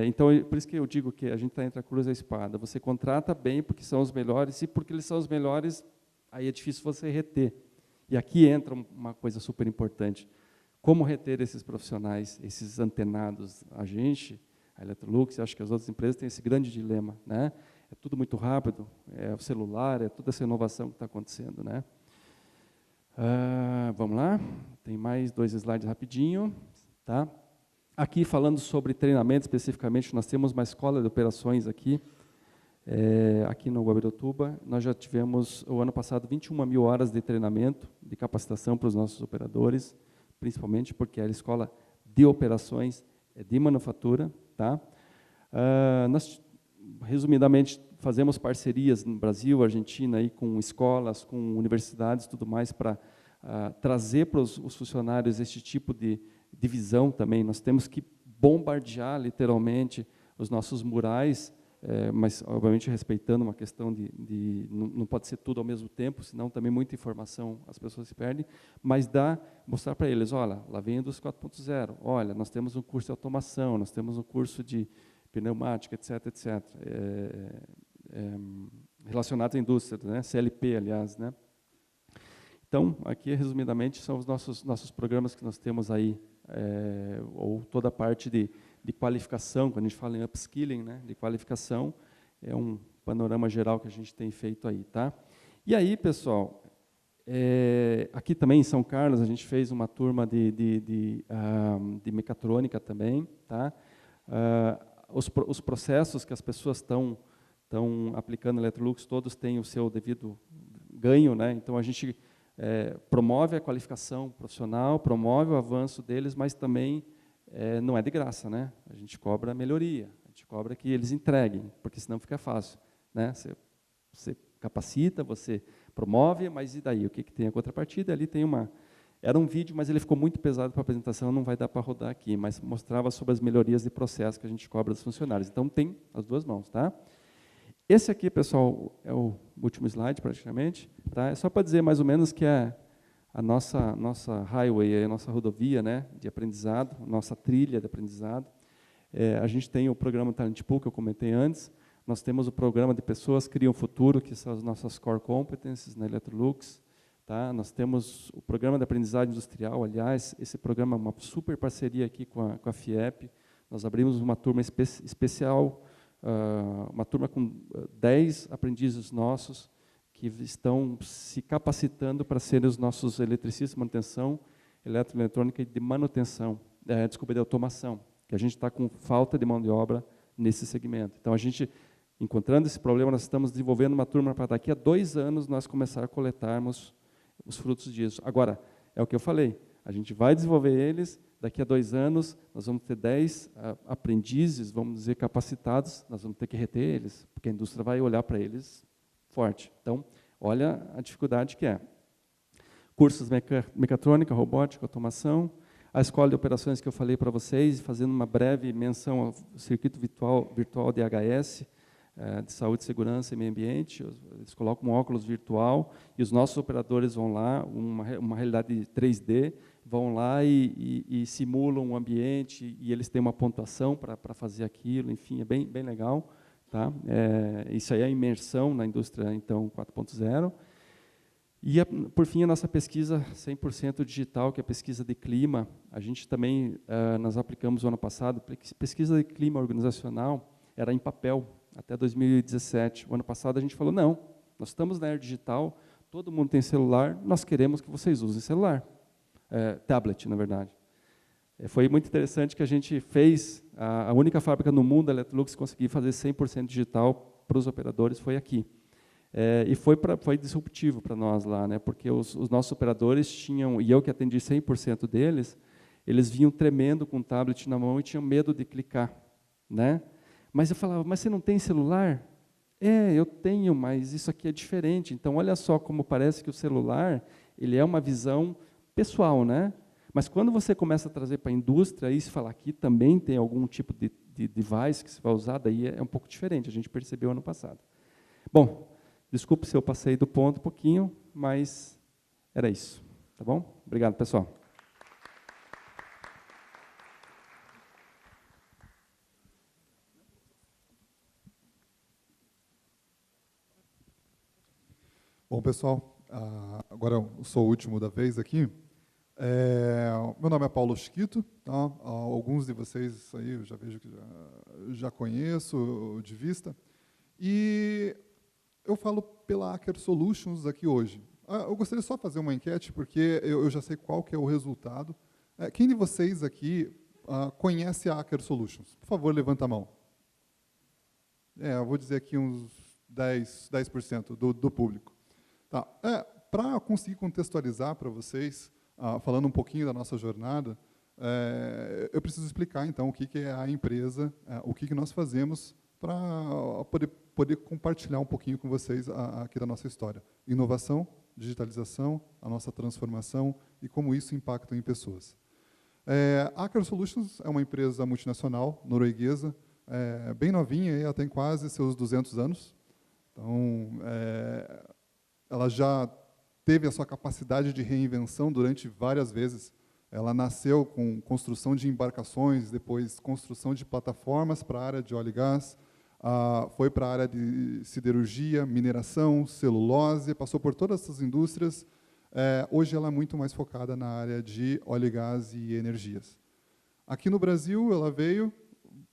Então, por isso que eu digo que a gente está entre a cruz e a espada. Você contrata bem porque são os melhores, e porque eles são os melhores, aí é difícil você reter. E aqui entra uma coisa super importante. Como reter esses profissionais, esses antenados? A Electrolux, acho que as outras empresas têm esse grande dilema, né? É tudo muito rápido, é o celular, é toda essa inovação que está acontecendo, né? Vamos lá, tem mais 2 slides rapidinho, tá? Aqui falando sobre treinamento especificamente, nós temos uma escola de operações aqui, aqui no Guabirotuba. Nós já tivemos, o ano passado, 21 mil horas de treinamento, de capacitação para os nossos operadores, principalmente porque a escola de operações é de manufatura, tá? Nós, resumidamente, fazemos parcerias no Brasil, Argentina, aí, com escolas, com universidades, tudo mais, para trazer para os funcionários este tipo de visão também. Nós temos que bombardear, literalmente, os nossos murais, mas, obviamente, respeitando uma questão não pode ser tudo ao mesmo tempo, senão também muita informação as pessoas se perdem, mas mostrar para eles, olha, lá vem a indústria 4.0, olha, nós temos um curso de automação, nós temos um curso de pneumática, etc., etc., relacionados à indústria, né? CLP, aliás, né? Então, aqui, resumidamente, são os nossos programas que nós temos aí, ou toda a parte de qualificação, quando a gente fala em upskilling, né, de qualificação, é um panorama geral que a gente tem feito aí, tá? E aí, pessoal, aqui também em São Carlos, a gente fez uma turma de mecatrônica também, tá? Os processos que as pessoas estão aplicando na Electrolux, todos têm o seu devido ganho, né? Então, a gente promove a qualificação profissional, promove o avanço deles, mas também não é de graça, né? A gente cobra melhoria, a gente cobra que eles entreguem, porque senão fica fácil, né? Você capacita, você promove, mas e daí? O que tem a contrapartida? Ali tem era um vídeo, mas ele ficou muito pesado para a apresentação, não vai dar para rodar aqui, mas mostrava sobre as melhorias de processo que a gente cobra dos funcionários. Então, tem as 2 mãos, tá? Esse aqui, pessoal, é o último slide, praticamente, tá? É só para dizer mais ou menos que a nossa highway, a nossa rodovia, né, de aprendizado, a nossa trilha de aprendizado. A gente tem o programa Talent Pool, que eu comentei antes. Nós temos o programa de Pessoas Criam Futuro, que são as nossas core competencies na Electrolux. Tá? Nós temos o programa de aprendizagem industrial, aliás, esse programa é uma super parceria aqui com a FIEP. Nós abrimos uma turma especial, uma turma com 10 aprendizes nossos, que estão se capacitando para serem os nossos eletricistas de manutenção, eletroeletrônica e de manutenção, de automação, que a gente está com falta de mão de obra nesse segmento. Então, a gente, encontrando esse problema, nós estamos desenvolvendo uma turma para daqui a 2 anos nós começar a coletarmos os frutos disso. Agora, é o que eu falei, a gente vai desenvolver eles, daqui a 2 anos nós vamos ter 10 aprendizes, vamos dizer, capacitados, nós vamos ter que reter eles, porque a indústria vai olhar para eles forte. Então, olha a dificuldade que é. Cursos mecatrônica, robótica, automação, a escola de operações que eu falei para vocês, fazendo uma breve menção ao circuito virtual DHS, de saúde, segurança e meio ambiente. Eles colocam um óculos virtual e os nossos operadores vão lá, uma realidade 3D, vão lá e simulam um ambiente, e eles têm uma pontuação para fazer aquilo, enfim, é bem legal. Tá? Isso aí é a imersão na indústria, então, 4.0. E, por fim, a nossa pesquisa 100% digital, que é a pesquisa de clima. A gente também, nós aplicamos o ano passado, pesquisa de clima organizacional era em papel, até 2017. O ano passado a gente falou, não, nós estamos na era digital, todo mundo tem celular, nós queremos que vocês usem celular. Tablet, na verdade. Foi muito interessante que a gente fez, a única fábrica no mundo, a Electrolux, conseguir fazer 100% digital para os operadores, foi aqui. E foi disruptivo para nós lá, né, porque os nossos operadores tinham, e eu que atendi 100% deles, eles vinham tremendo com o tablet na mão e tinham medo de clicar. Né? Mas eu falava, mas você não tem celular? Eu tenho, mas isso aqui é diferente. Então, olha só como parece que o celular ele é uma visão pessoal, né? Mas quando você começa a trazer para a indústria, aí se falar aqui também tem algum tipo de device que você vai usar, daí é um pouco diferente, a gente percebeu ano passado. Bom, desculpe se eu passei do ponto um pouquinho, mas era isso. Tá bom? Obrigado, pessoal. Bom, pessoal, agora eu sou o último da vez aqui. Meu nome é Paulo Chiquito, tá? Alguns de vocês aí eu já vejo que já conheço de vista. E eu falo pela Aker Solutions aqui hoje. Eu gostaria só de fazer uma enquete, porque eu já sei qual que é o resultado. Quem de vocês aqui conhece a Aker Solutions? Por favor, levanta a mão. Eu vou dizer aqui uns 10% do público. Tá. Para conseguir contextualizar para vocês, falando um pouquinho da nossa jornada, eu preciso explicar, então, o que é a empresa, o que nós fazemos para poder compartilhar um pouquinho com vocês aqui da nossa história. Inovação, digitalização, a nossa transformação e como isso impacta em pessoas. A Aker Solutions é uma empresa multinacional, norueguesa, bem novinha, ela tem quase seus 200 anos. Então, ela já teve a sua capacidade de reinvenção durante várias vezes. Ela nasceu com construção de embarcações, depois construção de plataformas para a área de óleo e gás, foi para a área de siderurgia, mineração, celulose, passou por todas essas indústrias. Hoje ela é muito mais focada na área de óleo e gás e energias. Aqui no Brasil, ela veio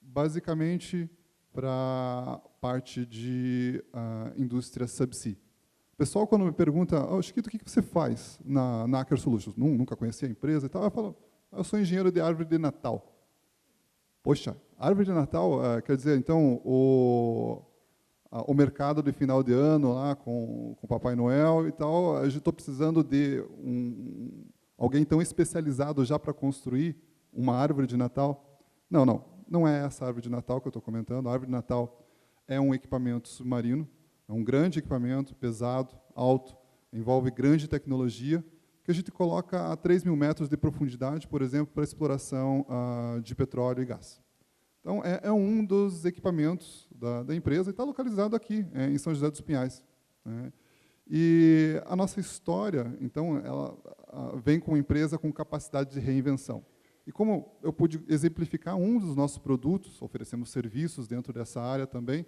basicamente para a parte de indústria subsea. O pessoal, quando me pergunta, Chiquito, o que você faz na Aker Solutions? Nunca conheci a empresa e tal. Eu falo, eu sou engenheiro de árvore de Natal. Poxa, árvore de Natal, quer dizer, então, o mercado de final de ano lá com o Papai Noel e tal, eu estou precisando de alguém tão especializado já para construir uma árvore de Natal? Não é essa árvore de Natal que eu estou comentando. A árvore de Natal é um equipamento submarino, é um grande equipamento, pesado, alto, envolve grande tecnologia, que a gente coloca a 3.000 metros de profundidade, por exemplo, para exploração de petróleo e gás. Então, é um dos equipamentos da empresa e está localizado aqui, em São José dos Pinhais. Né? E a nossa história, então, ela vem com uma empresa com capacidade de reinvenção. E como eu pude exemplificar um dos nossos produtos, oferecemos serviços dentro dessa área também,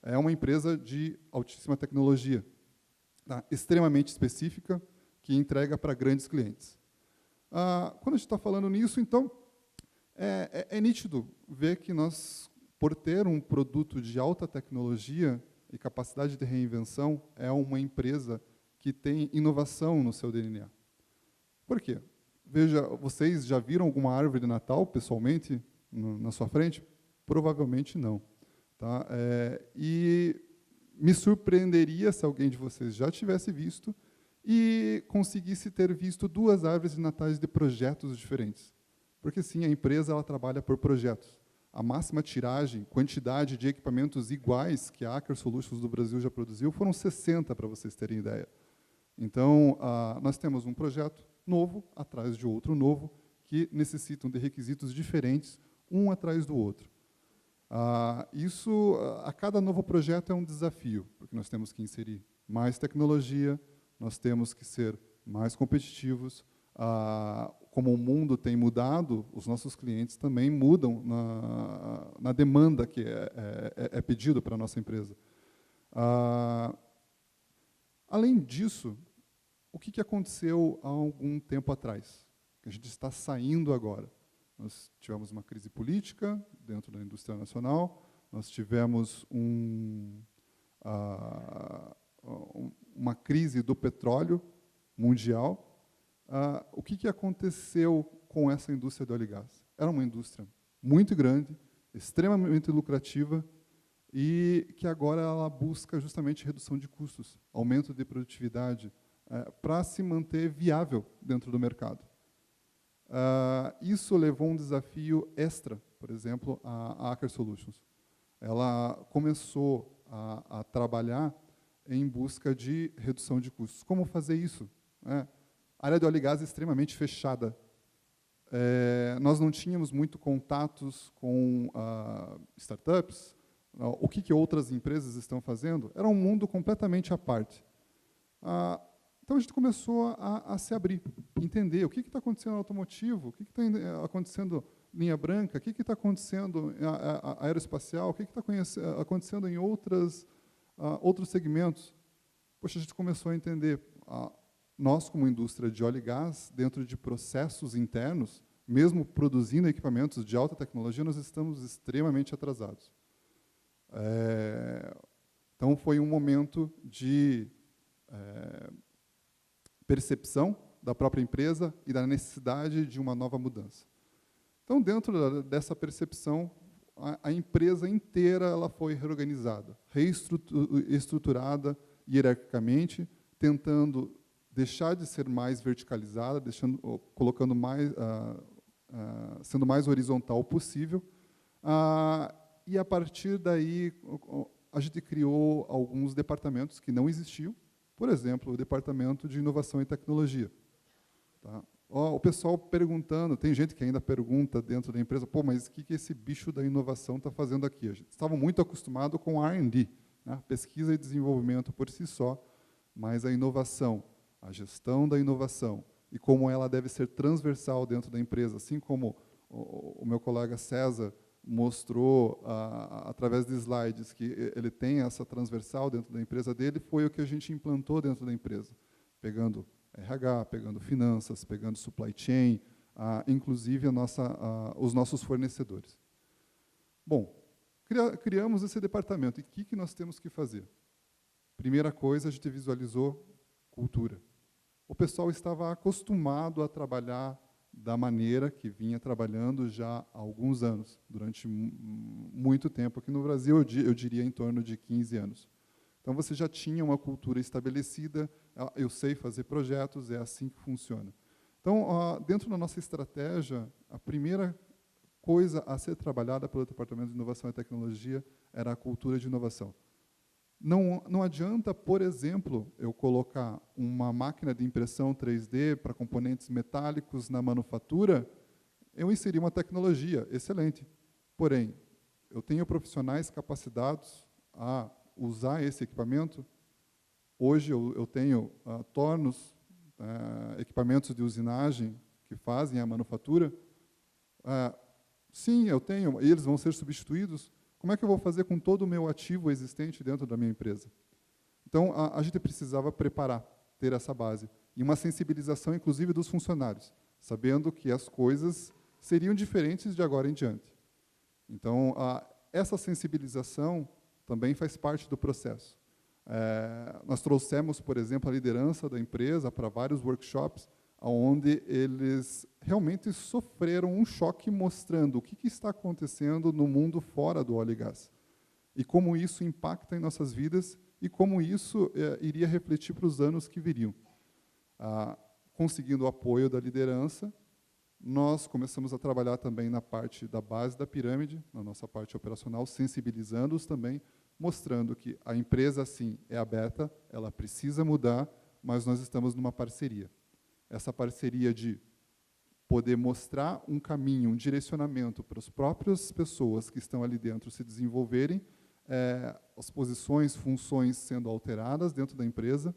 é uma empresa de altíssima tecnologia, tá? Extremamente específica, que entrega para grandes clientes. Quando a gente está falando nisso, então, é nítido ver que nós, por ter um produto de alta tecnologia e capacidade de reinvenção, é uma empresa que tem inovação no seu DNA. Por quê? Veja, vocês já viram alguma árvore de Natal, pessoalmente, na sua frente? Provavelmente não. Tá? E me surpreenderia se alguém de vocês já tivesse visto e conseguisse ter visto 2 árvores de natais de projetos diferentes. Porque, sim, a empresa ela trabalha por projetos. A máxima tiragem, quantidade de equipamentos iguais que a Aker Solutions do Brasil já produziu foram 60, para vocês terem ideia. Então, nós temos um projeto novo atrás de outro novo, que necessitam de requisitos diferentes, um atrás do outro. A cada novo projeto é um desafio, porque nós temos que inserir mais tecnologia, nós temos que ser mais competitivos, como o mundo tem mudado, os nossos clientes também mudam na demanda que é pedido para a nossa empresa. Além disso, o que aconteceu há algum tempo atrás? Que a gente está saindo agora. Nós tivemos uma crise política dentro da indústria nacional, nós tivemos uma crise do petróleo mundial. O que aconteceu com essa indústria do óleo e gás? Era uma indústria muito grande, extremamente lucrativa, e que agora ela busca justamente redução de custos, aumento de produtividade, para se manter viável dentro do mercado. Isso levou um desafio extra, por exemplo, a Aker Solutions. Ela começou a trabalhar em busca de redução de custos. Como fazer isso? A área de óleo e gás é extremamente fechada. Nós não tínhamos muito contatos com startups, o que outras empresas estão fazendo. Era um mundo completamente à parte. Então, a gente começou a se abrir, entender o que está acontecendo no automotivo, o que está acontecendo linha branca, o que está acontecendo aeroespacial, o que está acontecendo em outros segmentos. Poxa, a gente começou a entender, nós, como indústria de óleo e gás, dentro de processos internos, mesmo produzindo equipamentos de alta tecnologia, nós estamos extremamente atrasados. Então, foi um momento de percepção da própria empresa e da necessidade de uma nova mudança. Então, dentro dessa percepção, a empresa inteira ela foi reorganizada, reestruturada hierarquicamente, tentando deixar de ser mais verticalizada, colocando sendo mais horizontal possível. E, a partir daí, a gente criou alguns departamentos que não existiam. Por exemplo, o Departamento de Inovação e Tecnologia. Tá? O pessoal perguntando, tem gente que ainda pergunta dentro da empresa, pô, mas o que esse bicho da inovação está fazendo aqui? A gente estava muito acostumado com R&D, né? Pesquisa e desenvolvimento por si só, mas a inovação, a gestão da inovação e como ela deve ser transversal dentro da empresa, assim como o meu colega César mostrou, através de slides, que ele tem essa transversal dentro da empresa dele, foi o que a gente implantou dentro da empresa, pegando RH, pegando finanças, pegando supply chain, inclusive os nossos fornecedores. Bom, criamos esse departamento. E o que nós temos que fazer? Primeira coisa, a gente visualizou cultura. O pessoal estava acostumado a trabalhar da maneira que vinha trabalhando já há alguns anos, durante muito tempo aqui no Brasil, eu diria em torno de 15 anos. Então, você já tinha uma cultura estabelecida, eu sei fazer projetos, é assim que funciona. Então, dentro da nossa estratégia, a primeira coisa a ser trabalhada pelo Departamento de Inovação e Tecnologia era a cultura de inovação. Não adianta, por exemplo, eu colocar uma máquina de impressão 3D para componentes metálicos na manufatura, eu inserir uma tecnologia excelente. Porém, eu tenho profissionais capacitados a usar esse equipamento. Hoje eu tenho tornos, equipamentos de usinagem que fazem a manufatura. Sim, eu tenho, e eles vão ser substituídos. Como é que eu vou fazer com todo o meu ativo existente dentro da minha empresa? Então, a gente precisava preparar, ter essa base. E uma sensibilização, inclusive, dos funcionários, sabendo que as coisas seriam diferentes de agora em diante. Então, essa sensibilização também faz parte do processo. Nós trouxemos, por exemplo, a liderança da empresa para vários workshops, onde eles realmente sofreram um choque mostrando o que está acontecendo no mundo fora do óleo e gás, e como isso impacta em nossas vidas, e como isso iria refletir para os anos que viriam. Conseguindo o apoio da liderança, nós começamos a trabalhar também na parte da base da pirâmide, na nossa parte operacional, sensibilizando-os também, mostrando que a empresa, sim, é aberta, ela precisa mudar, mas nós estamos numa parceria. Essa parceria de poder mostrar um caminho, um direcionamento para as próprias pessoas que estão ali dentro se desenvolverem, as posições, funções sendo alteradas dentro da empresa,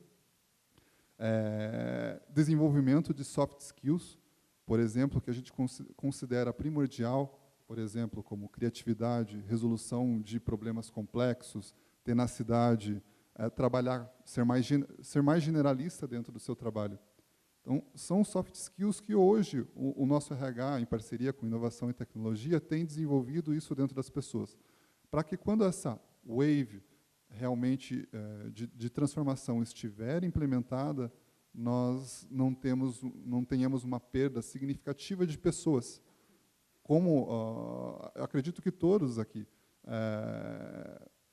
desenvolvimento de soft skills, por exemplo, que a gente considera primordial, por exemplo, como criatividade, resolução de problemas complexos, tenacidade, trabalhar, ser mais generalista dentro do seu trabalho. Então, são soft skills que hoje o nosso RH, em parceria com inovação e tecnologia, tem desenvolvido isso dentro das pessoas, para que quando essa wave realmente de transformação estiver implementada, nós não tenhamos uma perda significativa de pessoas. Como eu acredito que todos aqui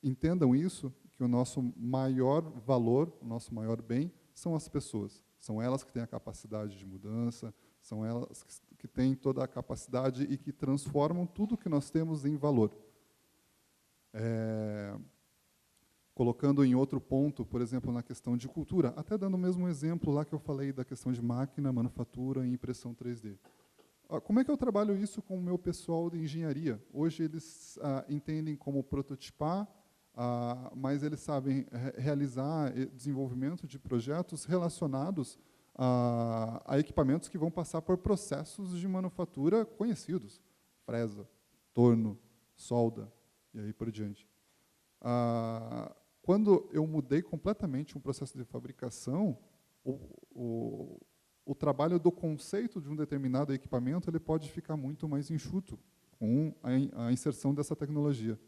entendam isso, que o nosso maior valor, o nosso maior bem, são as pessoas. São elas que têm a capacidade de mudança, são elas que têm toda a capacidade e que transformam tudo que nós temos em valor. Colocando em outro ponto, por exemplo, na questão de cultura, até dando o mesmo exemplo lá que eu falei da questão de máquina, manufatura e impressão 3D. Como é que eu trabalho isso com o meu pessoal de engenharia? Hoje eles entendem como prototipar, mas eles sabem realizar desenvolvimento de projetos relacionados a equipamentos que vão passar por processos de manufatura conhecidos, fresa, torno, solda, e aí por diante. Quando eu mudei completamente um processo de fabricação, o trabalho do conceito de um determinado equipamento ele pode ficar muito mais enxuto com a inserção dessa tecnologia.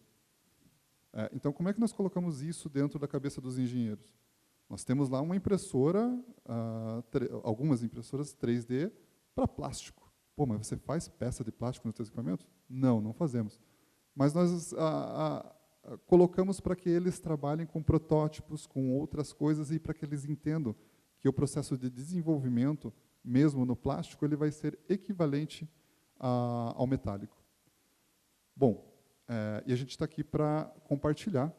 Então, como é que nós colocamos isso dentro da cabeça dos engenheiros? Nós temos lá uma impressora, algumas impressoras 3D para plástico. Pô, mas você faz peça de plástico nos seus equipamentos? Não, não fazemos. Mas nós colocamos para que eles trabalhem com protótipos, com outras coisas, e para que eles entendam que o processo de desenvolvimento, mesmo no plástico, ele vai ser equivalente ao metálico. Bom, e a gente está aqui para compartilhar.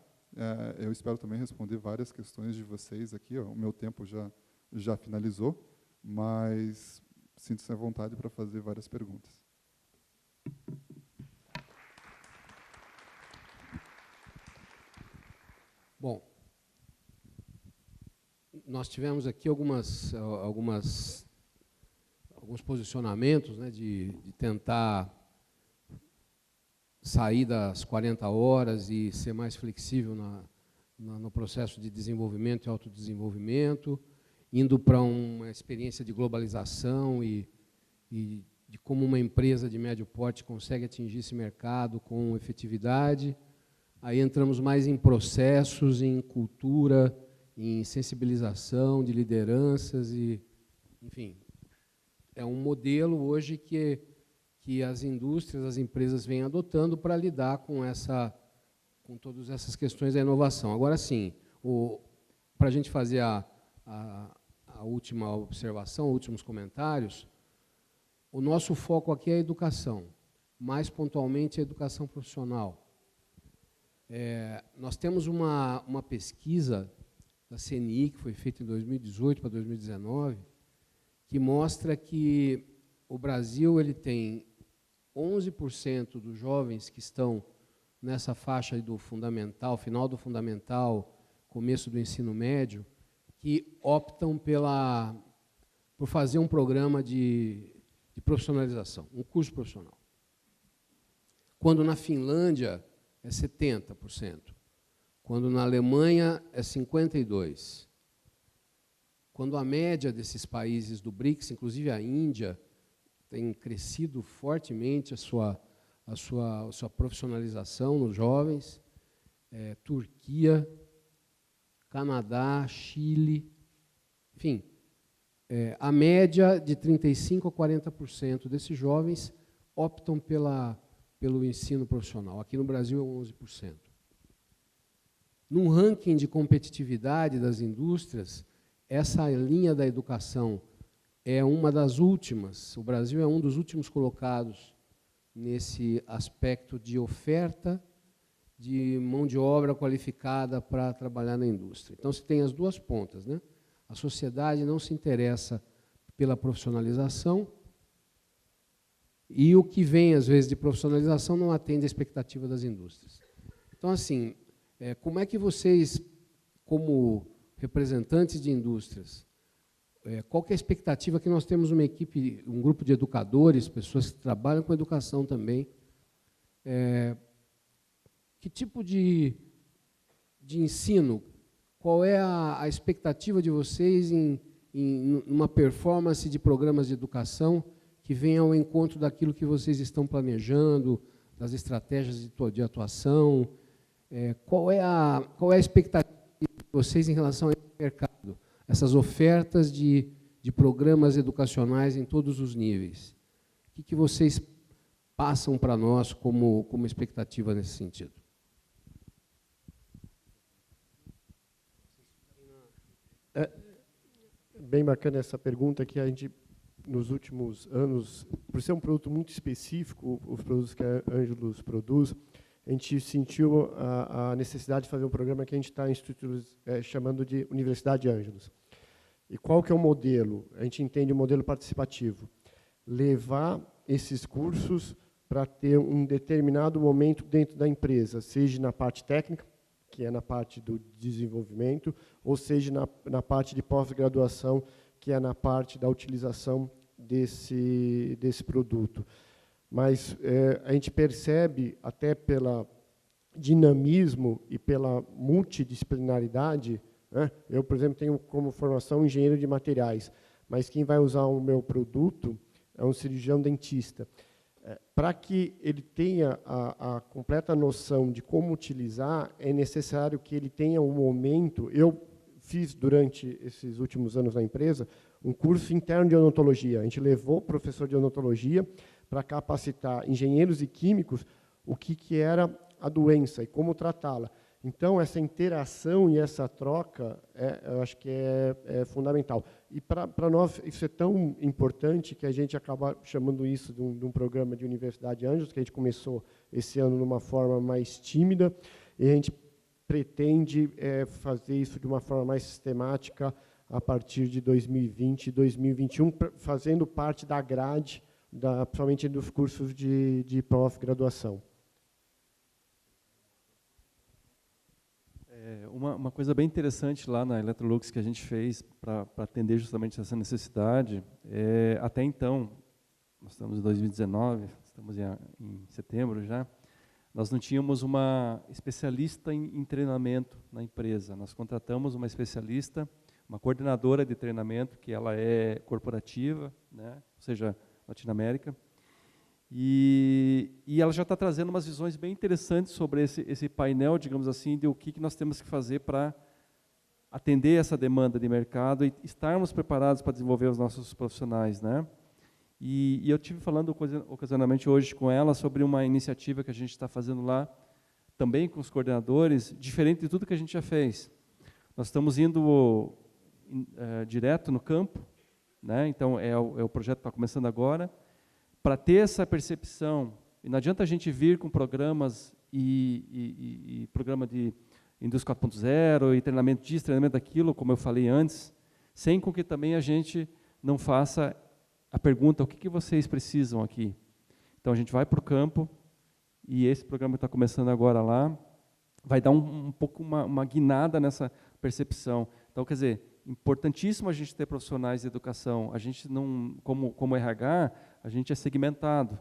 Eu espero também responder várias questões de vocês aqui. O meu tempo já finalizou, mas sinto-se à vontade para fazer várias perguntas. Bom, nós tivemos aqui alguns posicionamentos, né, de tentar sair das 40 horas e ser mais flexível no processo de desenvolvimento e autodesenvolvimento, indo para uma experiência de globalização e de como uma empresa de médio porte consegue atingir esse mercado com efetividade. Aí entramos mais em processos, em cultura, em sensibilização de lideranças, enfim, é um modelo hoje que as indústrias, as empresas vêm adotando para lidar com todas essas questões da inovação. Agora sim, para a gente fazer a última observação, últimos comentários, o nosso foco aqui é a educação, mais pontualmente a educação profissional. Nós temos uma pesquisa da CNI, que foi feita em 2018 para 2019, que mostra que o Brasil ele tem 11% dos jovens que estão nessa faixa aí do fundamental, final do fundamental, começo do ensino médio, que optam por fazer um programa de profissionalização, um curso profissional. Quando na Finlândia é 70%, quando na Alemanha é 52%. Quando a média desses países do BRICS, inclusive a Índia, tem crescido fortemente a sua profissionalização nos jovens, Turquia, Canadá, Chile, enfim, a média de 35% a 40% desses jovens optam pelo ensino profissional. Aqui no Brasil é 11%. Num ranking de competitividade das indústrias, essa linha da educação é uma das últimas, o Brasil é um dos últimos colocados nesse aspecto de oferta de mão de obra qualificada para trabalhar na indústria. Então, se tem as duas pontas, né? A sociedade não se interessa pela profissionalização e o que vem, às vezes, de profissionalização não atende à expectativa das indústrias. Então, assim, como é que vocês, como representantes de indústrias, qual que é a expectativa que nós temos uma equipe, um grupo de educadores, pessoas que trabalham com educação também. Que tipo de ensino, qual é a expectativa de vocês em uma performance de programas de educação que venha ao encontro daquilo que vocês estão planejando, das estratégias de atuação? Qual é a expectativa de vocês em relação ao mercado? Essas ofertas de programas educacionais em todos os níveis. O que vocês passam para nós como expectativa nesse sentido? Bem bacana essa pergunta, que a gente, nos últimos anos, por ser um produto muito específico, os produtos que a Ângelos produz, a gente sentiu a necessidade de fazer um programa que a gente está chamando de Universidade Ângelos. E qual que é o modelo? A gente entende o modelo participativo. Levar esses cursos para ter um determinado momento dentro da empresa, seja na parte técnica, que é na parte do desenvolvimento, ou seja na parte de pós-graduação, que é na parte da utilização desse produto. Mas a gente percebe, até pelo dinamismo e pela multidisciplinaridade, né? Eu, por exemplo, tenho como formação engenheiro de materiais, mas quem vai usar o meu produto é um cirurgião dentista. Para que ele tenha a completa noção de como utilizar, é necessário que ele tenha um momento. Eu fiz, durante esses últimos anos na empresa, um curso interno de odontologia. A gente levou professor de odontologia para capacitar engenheiros e químicos o que era a doença e como tratá-la. Então, essa interação e essa troca, eu acho que é fundamental. E, para nós, isso é tão importante que a gente acaba chamando isso de um programa de Universidade Ângelos, que a gente começou esse ano numa forma mais tímida, e a gente pretende fazer isso de uma forma mais sistemática a partir de 2020 e 2021, fazendo parte da grade, principalmente dos cursos de pós-graduação. Uma coisa bem interessante lá na Electrolux que a gente fez para atender justamente essa necessidade, até então, nós estamos em 2019, estamos em setembro já, nós não tínhamos uma especialista em treinamento na empresa. Nós contratamos uma especialista, uma coordenadora de treinamento, que ela é corporativa, né, ou seja, Latinoamérica, e ela já está trazendo umas visões bem interessantes sobre esse painel, digamos assim, de o que nós temos que fazer para atender essa demanda de mercado e estarmos preparados para desenvolver os nossos profissionais, né? E eu estive falando ocasionalmente hoje com ela sobre uma iniciativa que a gente está fazendo lá, também com os coordenadores, diferente de tudo que a gente já fez. Nós estamos indo direto no campo, né? Então o projeto está começando agora, para ter essa percepção. E não adianta a gente vir com programas e programa de Indústria 4.0 e treinamento disso, treinamento daquilo, como eu falei antes, sem com que também a gente não faça a pergunta: o que vocês precisam aqui? Então, a gente vai para o campo, e esse programa que está começando agora lá, vai dar um pouco uma guinada nessa percepção. Então, quer dizer, importantíssimo a gente ter profissionais de educação. A gente não, como RH, a gente é segmentado.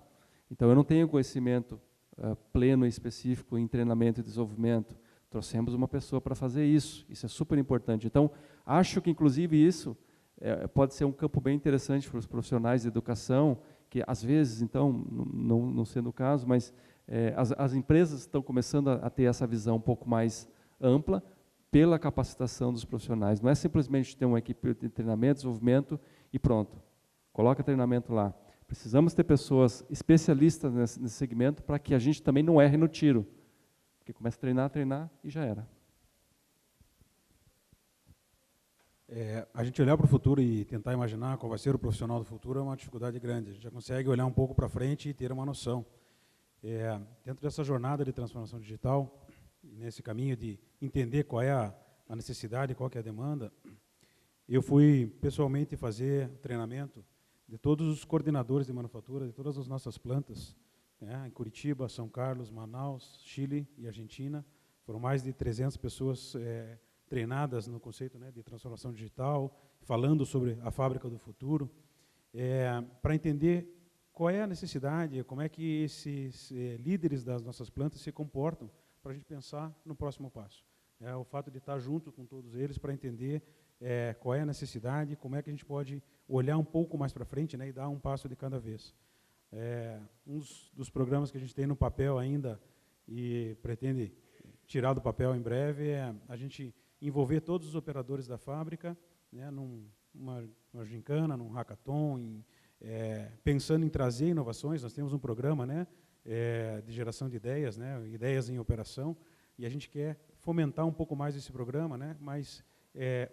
Então, eu não tenho conhecimento pleno e específico em treinamento e desenvolvimento. Trouxemos uma pessoa para fazer isso. Isso é super importante. Então, acho que, inclusive, isso pode ser um campo bem interessante para os profissionais de educação, que, às vezes, então, não sendo o caso, mas as empresas estão começando a ter essa visão um pouco mais ampla pela capacitação dos profissionais. Não é simplesmente ter uma equipe de treinamento, desenvolvimento e pronto. Coloca treinamento lá. Precisamos ter pessoas especialistas nesse segmento para que a gente também não erre no tiro. Porque começa a treinar e já era. A gente olhar para o futuro e tentar imaginar qual vai ser o profissional do futuro é uma dificuldade grande. A gente já consegue olhar um pouco para frente e ter uma noção. Dentro dessa jornada de transformação digital, nesse caminho de entender qual é a necessidade, qual que é a demanda, eu fui pessoalmente fazer treinamento de todos os coordenadores de manufatura, de todas as nossas plantas, em Curitiba, São Carlos, Manaus, Chile e Argentina. Foram mais de 300 pessoas treinadas no conceito, de transformação digital. falando sobre a fábrica do futuro, para entender qual é a necessidade, como é que esses líderes das nossas plantas se comportam, para a gente pensar no próximo passo. O fato de estar junto com todos eles para entender qual é a necessidade, como é que a gente pode olhar um pouco mais para frente, né, e dar um passo de cada vez. Um dos programas que a gente tem no papel ainda e pretende tirar do papel em breve é a gente envolver todos os operadores da fábrica, né, numa gincana, num hackathon, pensando em trazer inovações. Nós temos um programa, né, de geração de ideias, né, ideias em operação, e a gente quer fomentar um pouco mais esse programa, né, mas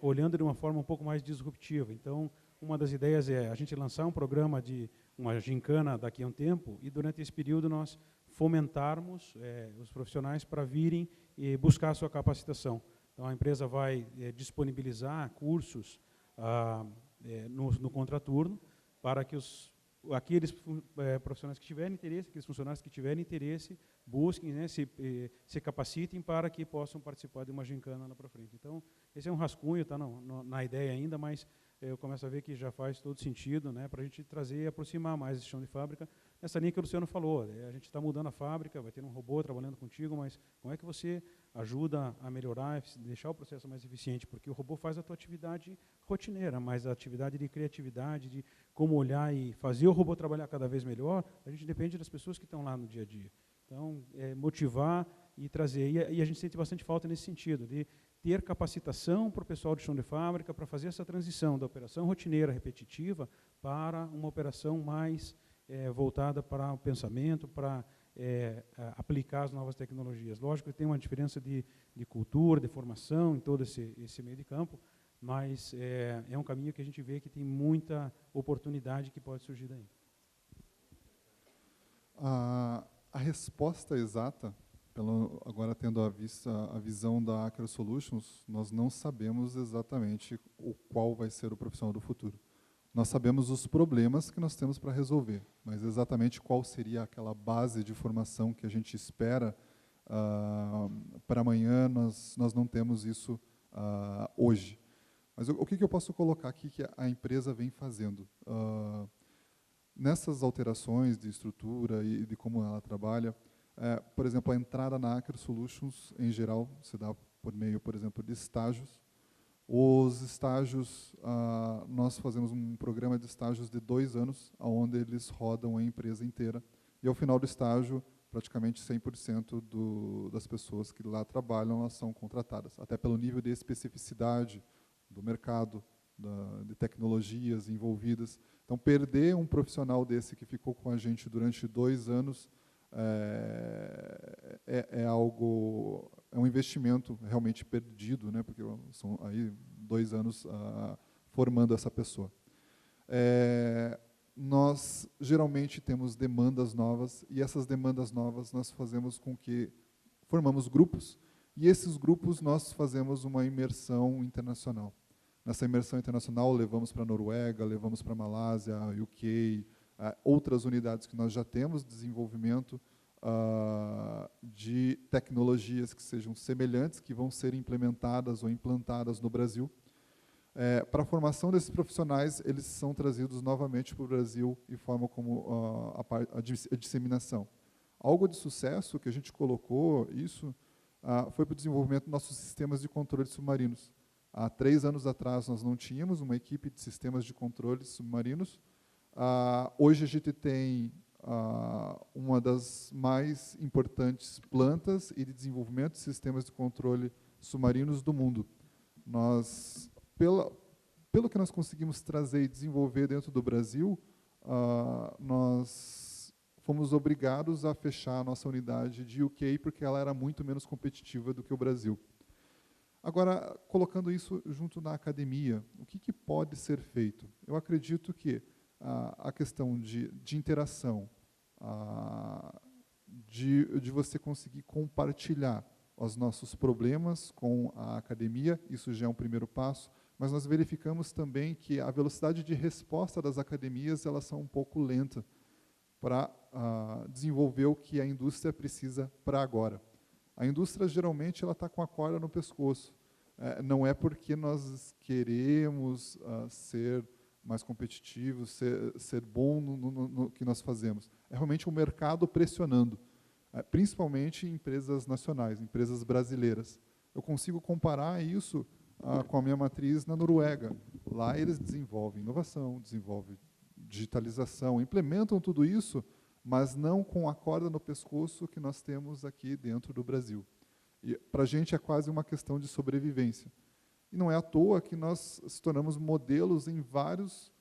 olhando de uma forma um pouco mais disruptiva. Então, uma das ideias é a gente lançar um programa de uma gincana daqui a um tempo e, durante esse período, nós fomentarmos os profissionais para virem e buscar a sua capacitação. Então, a empresa vai disponibilizar cursos no contraturno para que aqueles profissionais que tiverem interesse, aqueles funcionários que tiverem interesse, busquem, né, se capacitem para que possam participar de uma gincana lá para frente. Então, esse é um rascunho, está na ideia ainda, mas eu começo a ver que já faz todo sentido, né, para a gente trazer e aproximar mais esse chão de fábrica, nessa linha que o Luciano falou. A gente está mudando a fábrica, vai ter um robô trabalhando contigo, mas como é que você ajuda a melhorar, deixar o processo mais eficiente? Porque o robô faz a tua atividade rotineira, mas a atividade de criatividade, de como olhar e fazer o robô trabalhar cada vez melhor, a gente depende das pessoas que estão lá no dia a dia. Então, motivar e trazer. E a gente sente bastante falta nesse sentido, de ter capacitação para o pessoal de chão de fábrica para fazer essa transição da operação rotineira, repetitiva, para uma operação mais voltada para o pensamento, para aplicar as novas tecnologias. Lógico que tem uma diferença de cultura, de formação em todo esse meio de campo, mas é um caminho que a gente vê que tem muita oportunidade que pode surgir daí. A resposta exata, agora tendo a visão da Aker Solutions, nós não sabemos exatamente qual vai ser o profissional do futuro. Nós sabemos os problemas que nós temos para resolver, mas exatamente qual seria aquela base de formação que a gente espera para amanhã, nós não temos isso hoje. Mas o que eu posso colocar aqui que a empresa vem fazendo? Nessas alterações de estrutura e de como ela trabalha, por exemplo, a entrada na Aker Solutions, em geral, se dá por meio, por exemplo, de estágios. Os estágios, nós fazemos um programa de estágios de 2 anos, onde eles rodam a empresa inteira. E, ao final do estágio, praticamente 100% das pessoas que lá trabalham, elas são contratadas, até pelo nível de especificidade do mercado, de tecnologias envolvidas. Então, perder um profissional desse que ficou com a gente durante 2 anos é um investimento realmente perdido, né, porque são aí 2 anos formando essa pessoa. Nós geralmente temos demandas novas, e essas demandas novas nós fazemos com que formamos grupos, e esses grupos nós fazemos uma imersão internacional. Nessa imersão internacional levamos para a Noruega, levamos para a Malásia, UK, outras unidades que nós já temos de desenvolvimento de tecnologias que sejam semelhantes, que vão ser implementadas ou implantadas no Brasil. Para a formação desses profissionais, eles são trazidos novamente para o Brasil e formam como a disseminação. Algo de sucesso que a gente colocou, foi para o desenvolvimento dos nossos sistemas de controle submarinos. Há 3 anos atrás, nós não tínhamos uma equipe de sistemas de controle submarinos. Hoje a gente tem uma das mais importantes plantas e de desenvolvimento de sistemas de controle submarinos do mundo. Nós, pelo que nós conseguimos trazer e desenvolver dentro do Brasil, nós fomos obrigados a fechar a nossa unidade de UK, porque ela era muito menos competitiva do que o Brasil. Agora, colocando isso junto na academia, o que pode ser feito? Eu acredito que a questão de interação, de você conseguir compartilhar os nossos problemas com a academia, isso já é um primeiro passo, mas nós verificamos também que a velocidade de resposta das academias, elas são um pouco lenta para desenvolver o que a indústria precisa para agora. A indústria, geralmente, ela está com a corda no pescoço. não é porque nós queremos ser mais competitivos, ser bom no que nós fazemos. É realmente o mercado pressionando, principalmente empresas nacionais, empresas brasileiras. Eu consigo comparar isso com a minha matriz na Noruega. Lá eles desenvolvem inovação, desenvolvem digitalização, implementam tudo isso, mas não com a corda no pescoço que nós temos aqui dentro do Brasil. E para a gente é quase uma questão de sobrevivência. E não é à toa que nós se tornamos modelos em vários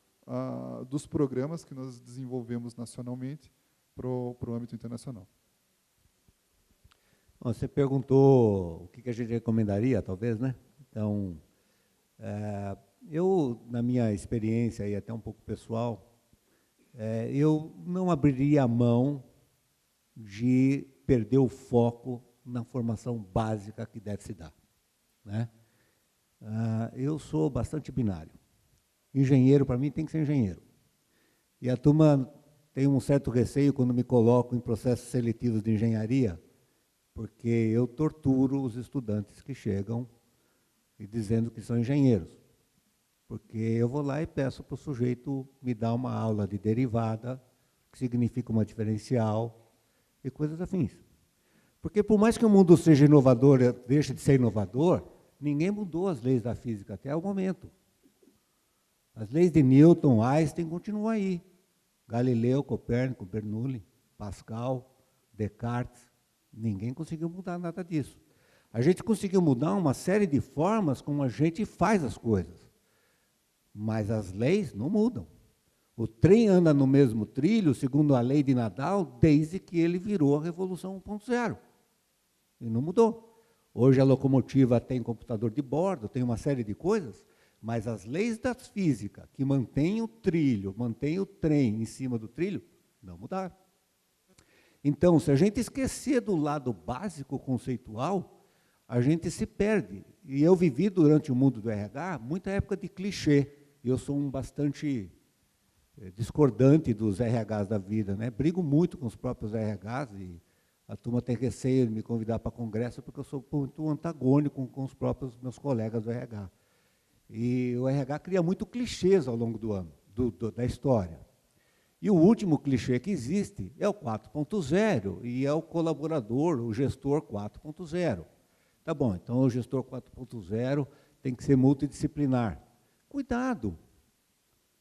dos programas que nós desenvolvemos nacionalmente para o âmbito internacional. Você perguntou o que a gente recomendaria, talvez, né? Então, eu, na minha experiência, e até um pouco pessoal, eu não abriria a mão de perder o foco na formação básica que deve se dar, né? Eu sou bastante binário. Engenheiro, para mim, tem que ser engenheiro. E a turma tem um certo receio quando me coloco em processos seletivos de engenharia, porque eu torturo os estudantes que chegam e dizendo que são engenheiros. Porque eu vou lá e peço para o sujeito me dar uma aula de derivada, que significa uma diferencial, e coisas afins. Porque por mais que o mundo seja inovador, deixe de ser inovador, ninguém mudou as leis da física até o momento. As leis de Newton, Einstein continuam aí. Galileu, Copérnico, Bernoulli, Pascal, Descartes, ninguém conseguiu mudar nada disso. A gente conseguiu mudar uma série de formas como a gente faz as coisas, mas as leis não mudam. O trem anda no mesmo trilho, segundo a lei de Nadal, desde que ele virou a Revolução 1.0. E não mudou. Hoje a locomotiva tem computador de bordo, tem uma série de coisas, mas as leis da física, que mantêm o trilho, mantêm o trem em cima do trilho, não mudaram. Então, se a gente esquecer do lado básico conceitual, a gente se perde. E eu vivi durante o mundo do RH muita época de clichê. Eu sou um bastante discordante dos RHs da vida, né? Brigo muito com os próprios RHs e a turma tem receio de me convidar para congresso porque eu sou muito antagônico com os próprios meus colegas do RH. E o RH cria muito clichês ao longo do ano, da história. E o último clichê que existe é o 4.0, e é o colaborador, o gestor 4.0. Tá bom, então o gestor 4.0 tem que ser multidisciplinar. Cuidado!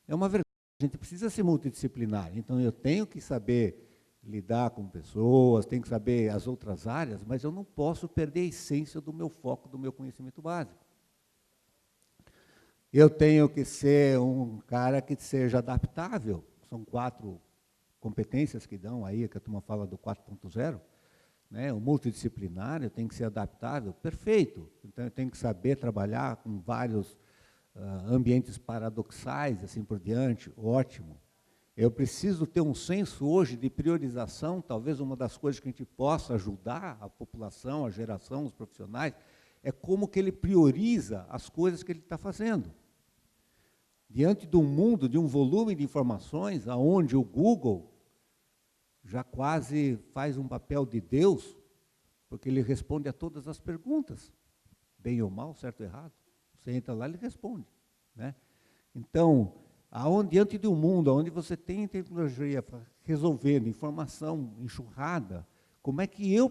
É uma verdade, a gente precisa ser multidisciplinar. Então eu tenho que saber lidar com pessoas, tenho que saber as outras áreas, mas eu não posso perder a essência do meu foco, do meu conhecimento básico. Eu tenho que ser um cara que seja adaptável. São 4 competências que dão aí, que a turma fala do 4.0. Né? O multidisciplinar, eu tenho que ser adaptável, perfeito. Então, eu tenho que saber trabalhar com vários ambientes paradoxais, assim por diante, ótimo. Eu preciso ter um senso hoje de priorização, talvez uma das coisas que a gente possa ajudar a população, a geração, os profissionais, é como que ele prioriza as coisas que ele está fazendo. Diante de um mundo, de um volume de informações, onde o Google já quase faz um papel de Deus, porque ele responde a todas as perguntas, bem ou mal, certo ou errado. Você entra lá e ele responde, né? Então, diante de um mundo onde você tem tecnologia resolvendo, informação enxurrada, como é que eu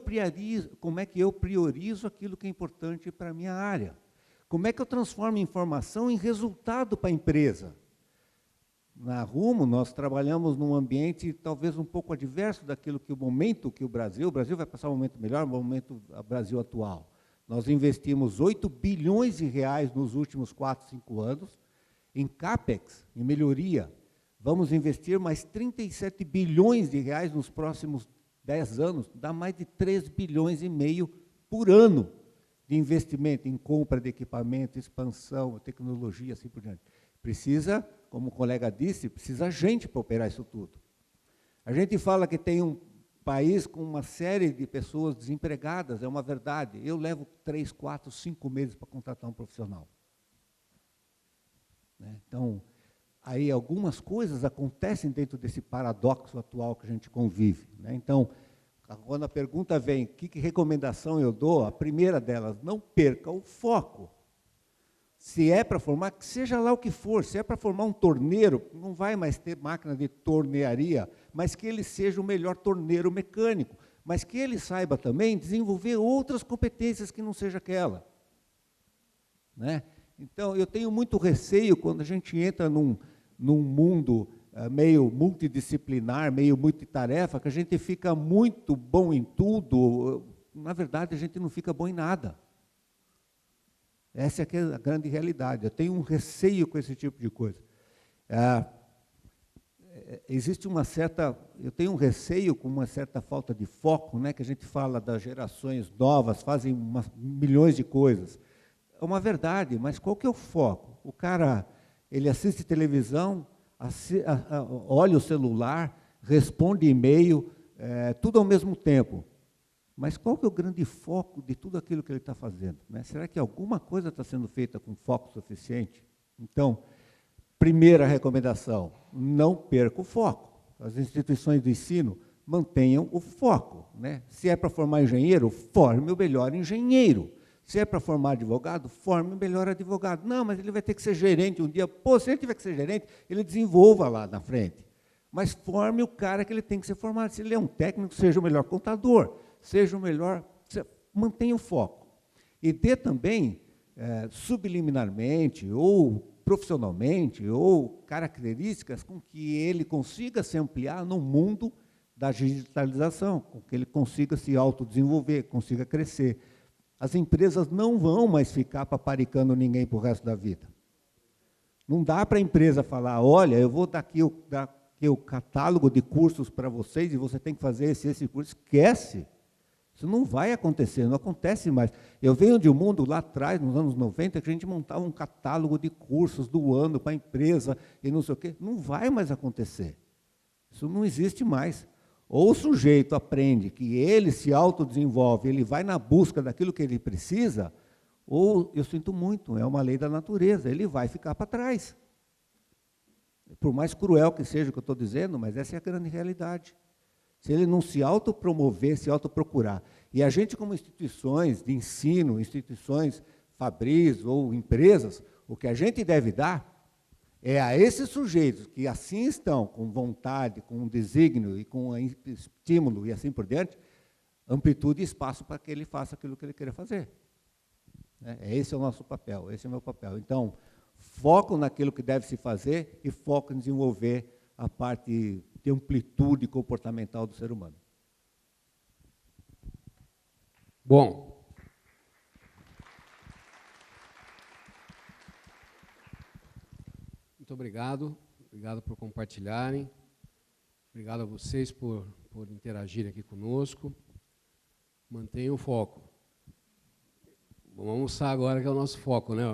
priorizo aquilo que é importante para a minha área? Como é que eu transformo informação em resultado para a empresa? Na Rumo, nós trabalhamos num ambiente talvez um pouco adverso daquilo que o Brasil vai passar um momento melhor, um momento Brasil atual. Nós investimos 8 bilhões de reais nos últimos 4, 5 anos em CAPEX, em melhoria. Vamos investir mais 37 bilhões de reais nos próximos 10 anos, dá mais de 3 bilhões e meio por ano de investimento em compra de equipamento, expansão, tecnologia, assim por diante. Precisa, como o colega disse, precisa gente para operar isso tudo. A gente fala que tem um país com uma série de pessoas desempregadas, é uma verdade. Eu levo 3, 4, 5 meses para contratar um profissional. Né? Então, aí algumas coisas acontecem dentro desse paradoxo atual que a gente convive. Né? Então, quando a pergunta vem, que recomendação eu dou? A primeira delas, não perca o foco. Se é para formar, que seja lá o que for, se é para formar um torneiro, não vai mais ter máquina de tornearia, mas que ele seja o melhor torneiro mecânico, mas que ele saiba também desenvolver outras competências que não seja aquela. Né? Então, eu tenho muito receio quando a gente entra num mundo meio multidisciplinar, meio multitarefa, que a gente fica muito bom em tudo, na verdade, a gente não fica bom em nada. Essa é a grande realidade. Eu tenho um receio com esse tipo de coisa. Existe uma certa... Eu tenho um receio com uma certa falta de foco, né, que a gente fala das gerações novas, fazem milhões de coisas. É uma verdade, mas qual que é o foco? O cara, ele assiste televisão, olha o celular, responde e-mail, tudo ao mesmo tempo. Mas qual que é o grande foco de tudo aquilo que ele está fazendo? Né? Será que alguma coisa está sendo feita com foco suficiente? Então, primeira recomendação, não perca o foco. As instituições do ensino mantenham o foco. Né? Se é para formar engenheiro, forme o melhor engenheiro. Se é para formar advogado, forme o melhor advogado. Não, mas ele vai ter que ser gerente um dia. Pô, se ele tiver que ser gerente, ele desenvolva lá na frente. Mas forme o cara que ele tem que ser formado. Se ele é um técnico, seja o melhor contador. Seja o melhor, mantenha o foco. E dê também, subliminarmente, ou profissionalmente, ou características com que ele consiga se ampliar no mundo da digitalização, com que ele consiga se autodesenvolver, consiga crescer. As empresas não vão mais ficar paparicando ninguém para o resto da vida. Não dá para a empresa falar, olha, eu vou dar aqui o catálogo de cursos para vocês e você tem que fazer esse curso. Esquece. Isso não vai acontecer, não acontece mais. Eu venho de um mundo lá atrás, nos anos 90, que a gente montava um catálogo de cursos do ano para a empresa e não sei o quê. Não vai mais acontecer. Isso não existe mais. Ou o sujeito aprende que ele se autodesenvolve, ele vai na busca daquilo que ele precisa, ou, eu sinto muito, é uma lei da natureza, ele vai ficar para trás. Por mais cruel que seja o que eu estou dizendo, mas essa é a grande realidade. Se ele não se autopromover, se autoprocurar. E a gente, como instituições de ensino, instituições fabris ou empresas, o que a gente deve dar é a esses sujeitos que assim estão, com vontade, com um desígnio e com estímulo e assim por diante, amplitude e espaço para que ele faça aquilo que ele queira fazer. Esse é o nosso papel, esse é o meu papel. Então, foco naquilo que deve se fazer e foco em desenvolver a parte de amplitude comportamental do ser humano. Bom, muito obrigado. Obrigado por compartilharem. Obrigado a vocês por interagirem aqui conosco. Mantenham o foco. Vamos almoçar agora, que é o nosso foco, né?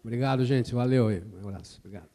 Obrigado, gente. Valeu aí. Um abraço. Obrigado.